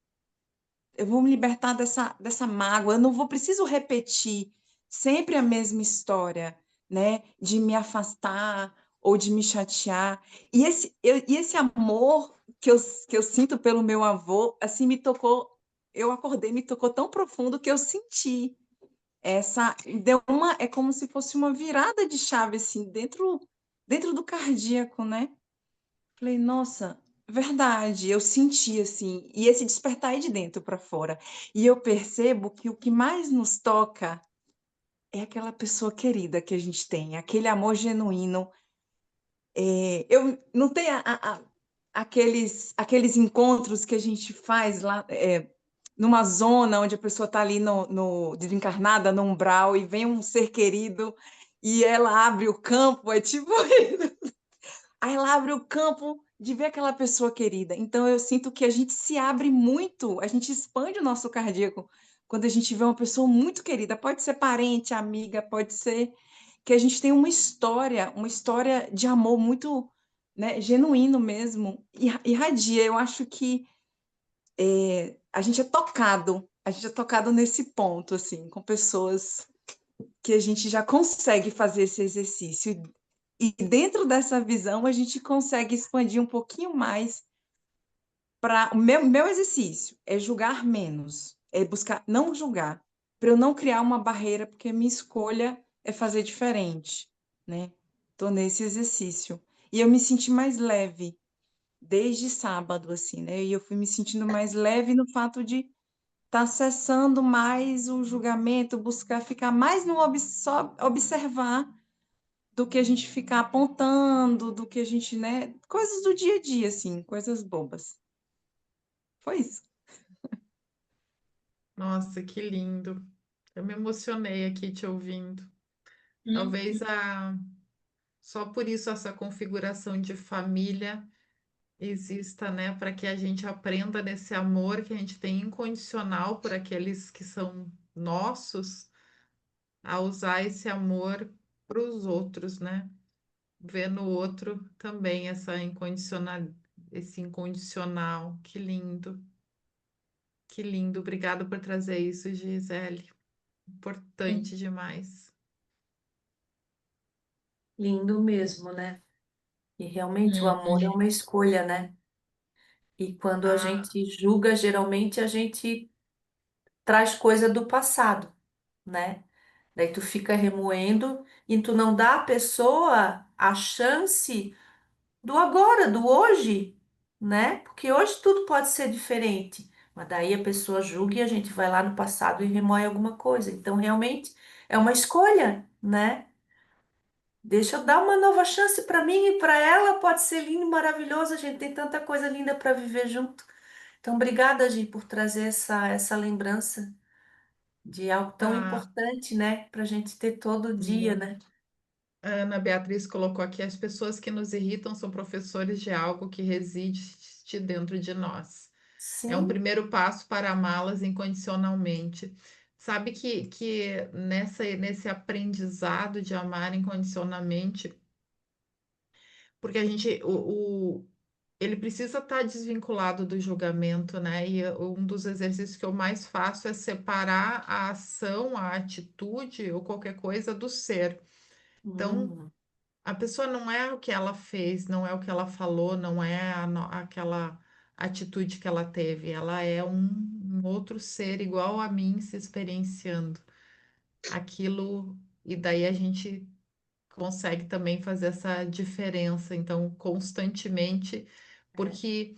G: eu vou me libertar dessa mágoa, eu não vou preciso repetir sempre a mesma história, né, de me afastar ou de me chatear. E esse amor que eu sinto pelo meu avô, assim, me tocou, eu acordei, me tocou tão profundo que eu senti é como se fosse uma virada de chave, assim, dentro do cardíaco, né? Falei, nossa, verdade, eu senti assim, e esse despertar é de dentro para fora. E eu percebo que o que mais nos toca é aquela pessoa querida que a gente tem, aquele amor genuíno. Eu não tem aqueles encontros que a gente faz lá, numa zona onde a pessoa está ali desencarnada, no umbral, e vem um ser querido e ela abre o campo, é tipo aí ela abre o campo de ver aquela pessoa querida. Então eu sinto que a gente se abre muito, a gente expande o nosso cardíaco quando a gente vê uma pessoa muito querida. Pode ser parente, amiga, pode ser que a gente tem uma história de amor muito, né, genuíno mesmo, irradia. Eu acho que a gente é tocado nesse ponto, assim, com pessoas que a gente já consegue fazer esse exercício. E dentro dessa visão, a gente consegue expandir um pouquinho mais para o meu exercício é julgar menos, é buscar não julgar, para eu não criar uma barreira, porque a minha escolha é fazer diferente, né? Tô nesse exercício. E eu me senti mais leve desde sábado, assim, né? E eu fui me sentindo mais leve no fato de estar acessando mais o julgamento, buscar ficar mais no só observar do que a gente ficar apontando, do que a gente, né? Coisas do dia a dia, assim, coisas bobas. Foi isso.
A: Nossa, que lindo. Eu me emocionei aqui te ouvindo.
D: Hum,
A: Talvez só por isso essa configuração de família exista, né? Para que a gente aprenda nesse amor que a gente tem incondicional por aqueles que são nossos, a usar esse amor para os outros, né? Ver no outro também esse incondicional. Que lindo, que lindo. Obrigada por trazer isso, Gisele.
C: Sim.
A: Importante demais.
C: Lindo mesmo, né? E realmente o
D: hum,
C: amor é uma escolha, né? E quando a
A: Ah,
C: gente julga, geralmente a gente traz coisa do passado, né? Daí tu fica remoendo e tu não dá à pessoa a chance do agora, do hoje, né? Porque hoje tudo pode ser diferente. Mas daí a pessoa julga e a gente vai lá no passado e remoe alguma coisa. Então, realmente é uma escolha, né? Deixa eu dar uma nova chance para mim e para ela. Pode ser lindo e maravilhoso. A gente tem tanta coisa linda para viver junto. Então, obrigada, Gi, por trazer essa lembrança de algo tão
A: a
C: importante, né? Para a gente ter todo dia, né?
A: a Ana Beatriz colocou aqui: as pessoas que nos irritam são professores de algo que reside dentro de nós. É um
C: Sim.
A: primeiro passo para amá-las incondicionalmente. Sabe que nesse aprendizado de amar incondicionalmente, porque a gente, ele precisa estar desvinculado do julgamento, né? E um dos exercícios que eu mais faço é separar a ação, a atitude ou qualquer coisa do ser. Então,
C: Hum,
A: a pessoa não é o que ela fez, não é o que ela falou, não é aquela atitude que ela teve. Ela é um outro ser igual a mim se experienciando aquilo, e daí a gente consegue também fazer essa diferença. Então, constantemente,
C: é.
A: porque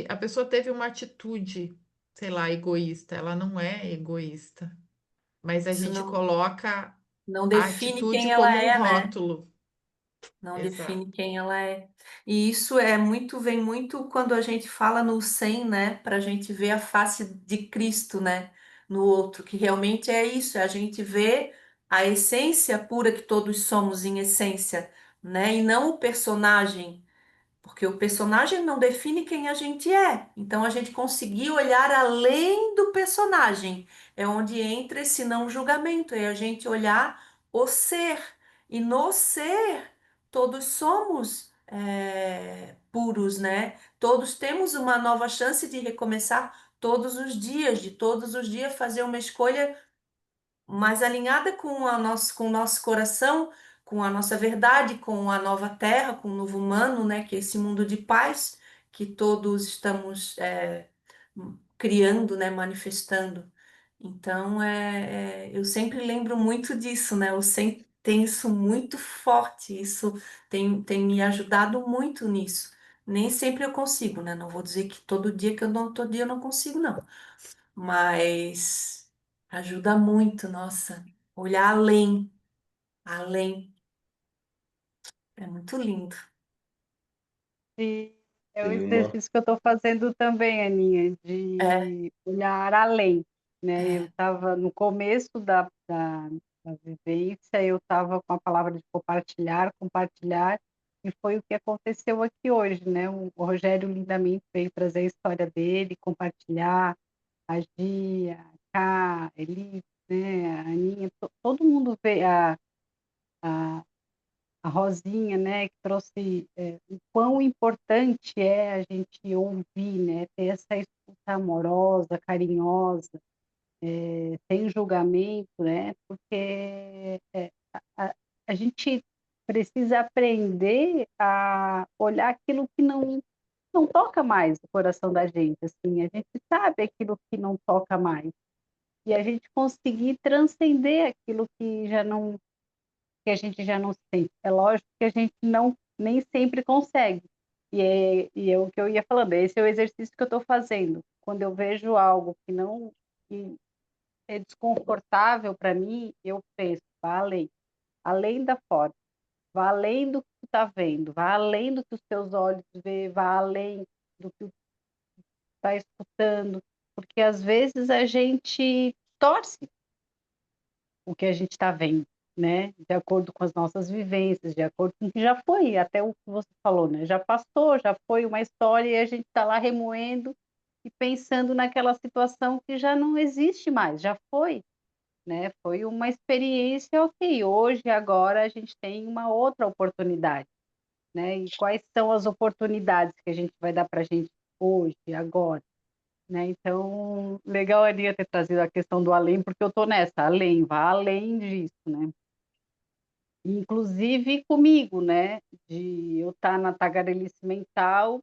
A: a pessoa teve uma atitude, sei lá, egoísta. Ela não é egoísta, mas a
C: Isso
A: gente
C: não,
A: coloca
C: não
A: a
C: define
A: atitude
C: quem ela
A: como um
C: é, né?
A: rótulo.
C: Não
A: Exato.
C: define quem ela é. E isso é muito, vem muito quando a gente fala no 100, né? Para a gente ver a face de Cristo, né? No outro, que realmente é isso, é a gente ver a essência pura que todos somos em essência, né? E não o personagem. Porque o personagem não define quem a gente é. Então a gente conseguir olhar além do personagem é onde entra esse não julgamento, é a gente olhar o ser. E no ser, todos somos puros, né? Todos temos uma nova chance de recomeçar todos os dias, de todos os dias fazer uma escolha mais alinhada com o nosso coração, com a nossa verdade, com a nova terra, com o novo humano, né? Que é esse mundo de paz que todos estamos criando, né? Manifestando. Então, eu sempre lembro muito disso, né? Eu sempre tenho isso muito forte, isso tem me ajudado muito nisso. Nem sempre eu consigo, né? Não vou dizer que todo dia que eu não, todo dia eu não consigo, não, mas ajuda muito, nossa, olhar além, além, é muito lindo.
H: E é o
B: Tem uma,
H: exercício que eu estou fazendo também, Aninha,
C: É,
H: de olhar além, né? Eu
C: é,
H: estava no começo da vivência, eu estava com a palavra de compartilhar, compartilhar, e foi o que aconteceu aqui hoje, né? O Rogério lindamente veio trazer a história dele, compartilhar, a Gia, a Ká, a Elis, né? A Aninha, todo mundo veio, a Rosinha, né, que trouxe o quão importante é a gente ouvir, né, ter essa escuta amorosa, carinhosa, sem julgamento, né, porque a, a gente precisa aprender a olhar aquilo que não toca mais o coração da gente, assim, a gente sabe aquilo que não toca mais, e a gente conseguir transcender aquilo que a gente já não sente. É lógico que a gente não nem sempre consegue. E é o que eu ia falando, esse é o exercício que eu estou fazendo. Quando eu vejo algo que é desconfortável para mim, eu penso, vá além da forma, vá além do que tu está vendo, vá além do que os teus olhos vê, vá além do que tu está escutando, porque às vezes a gente torce o que a gente está vendo, né? De acordo com as nossas vivências, de acordo com o que já foi, até o que você falou, né? Já passou, já foi uma história e a gente está lá remoendo e pensando naquela situação que já não existe mais, já foi, né? Foi uma experiência, ok. Hoje, agora, a gente tem uma outra oportunidade, né? E quais são as oportunidades que a gente vai dar para a gente hoje, agora? Né? Então, legal a Lia ter trazido a questão do além, porque eu tô nessa, além, vá além disso, né? Inclusive comigo, né? De eu estar na tagarelice mental,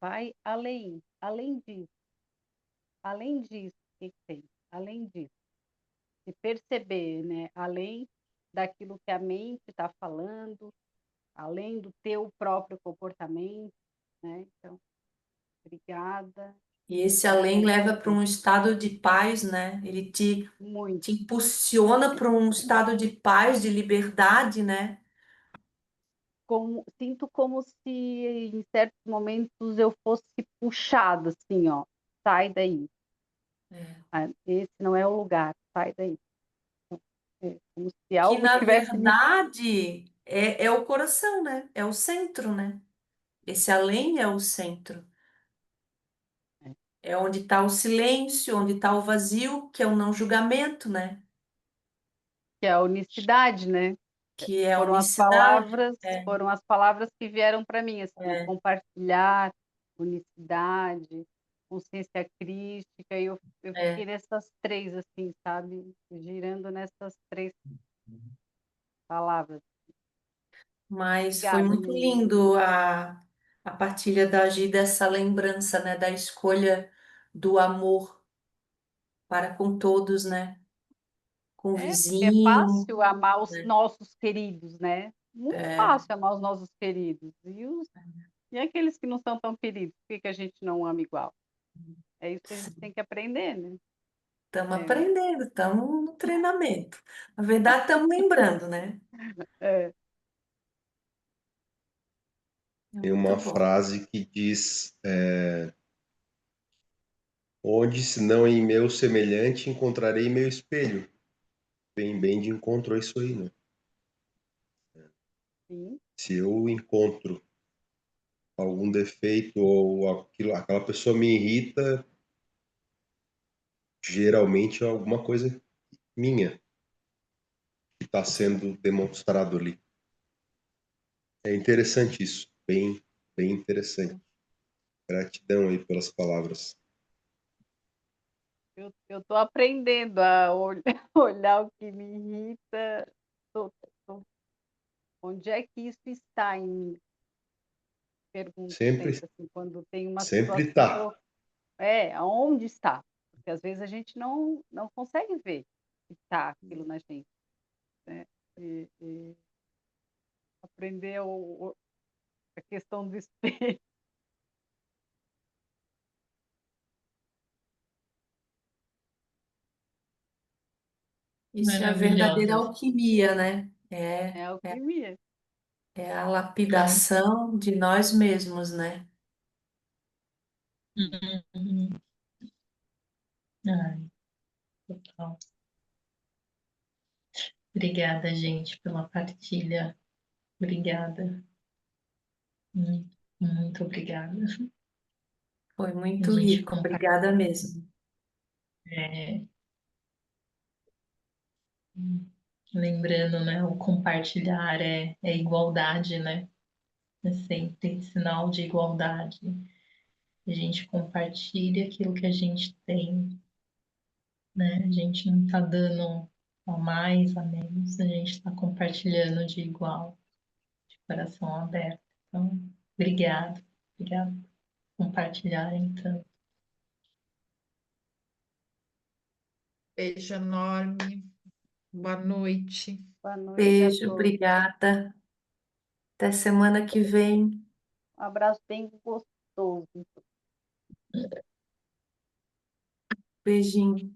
H: vai além disso, o que que tem? Além disso, se perceber, né? Além daquilo que a mente está falando, além do teu próprio comportamento, né? Então, obrigada,
C: E esse além leva para
H: gratidão,
C: um estado de paz, né? Ele
H: muito.
C: te impulsiona para um estado de paz, de liberdade, né?
H: Sinto como se em certos momentos eu fosse puxada, assim, ó, sai daí.
C: É.
H: Esse não é o lugar, sai daí. É como se
C: Que
H: algo
C: na
H: tivesse me.
C: verdade é o coração, né? É o centro, né? Esse além é o centro. É onde está o silêncio, onde está o vazio, que é o não julgamento, né?
H: Que é a unicidade, né?
C: Que é a
H: Foram as
C: unicidade.
H: palavras,
C: É,
H: foram as palavras que vieram para mim, assim, o
C: é,
H: compartilhar, unicidade, consciência crítica, e eu fiquei
C: é.
H: nessas três, assim, sabe? Girando nessas três palavras.
C: Mas foi
H: Obrigada,
C: muito
H: menina.
C: lindo a partilha da Gi dessa lembrança, né? Da escolha do amor para com todos, né? Com o
H: Porque é
C: vizinho,
H: fácil amar os
C: né?
H: nossos queridos, né? Muito
C: É,
H: fácil amar os nossos queridos. E aqueles que não são tão queridos, por que que a gente não ama igual? É isso que a gente tem que aprender, né?
C: estamos
H: É,
C: aprendendo, estamos no treinamento. Na verdade, estamos lembrando, né?
H: é,
C: É
B: Tem
C: muito
B: uma
C: bom.
B: frase que diz: onde, se não em meu semelhante, encontrarei meu espelho. Vem bem de encontro a isso aí, né?
H: sim,
B: Se eu encontro algum defeito ou aquela pessoa me irrita, geralmente é alguma coisa minha que está sendo demonstrado ali. É interessante isso, bem, bem interessante. Gratidão aí pelas palavras.
H: eu tô aprendendo a olhar o que me irrita. Tô- tô- Onde é que isso está em mim? Pergunto
B: Sempre,
H: sempre, assim, quando tem uma
B: sempre
H: situação que
B: tá.
H: eu. Aonde está? Porque às vezes a gente não consegue ver que está aquilo na gente, né? E aprender a questão do espelho.
C: Isso é a verdadeira
D: Maravilhosa.
C: alquimia, né? É,
H: É
C: é,
H: alquimia.
C: é a
D: Hum,
C: lapidação de nós mesmos, né?
D: hum. Ai, total. Obrigada, gente, pela partilha. Obrigada. Muito obrigada.
C: Foi
D: A
C: muito
D: gente
C: rico.
D: compartilha.
C: Obrigada mesmo.
D: Lembrando, né, o compartilhar é igualdade, né? É sempre sinal de igualdade. A gente compartilha aquilo que a gente tem, né? A gente não está dando a mais, a menos, a gente está compartilhando de igual, de coração aberto. Então, obrigado, obrigado por compartilhar, então.
A: Beijo enorme. Boa noite.
H: Boa noite a
C: Beijo,
H: todos.
C: obrigada. Até semana que vem.
H: Um abraço bem gostoso.
C: Beijinho.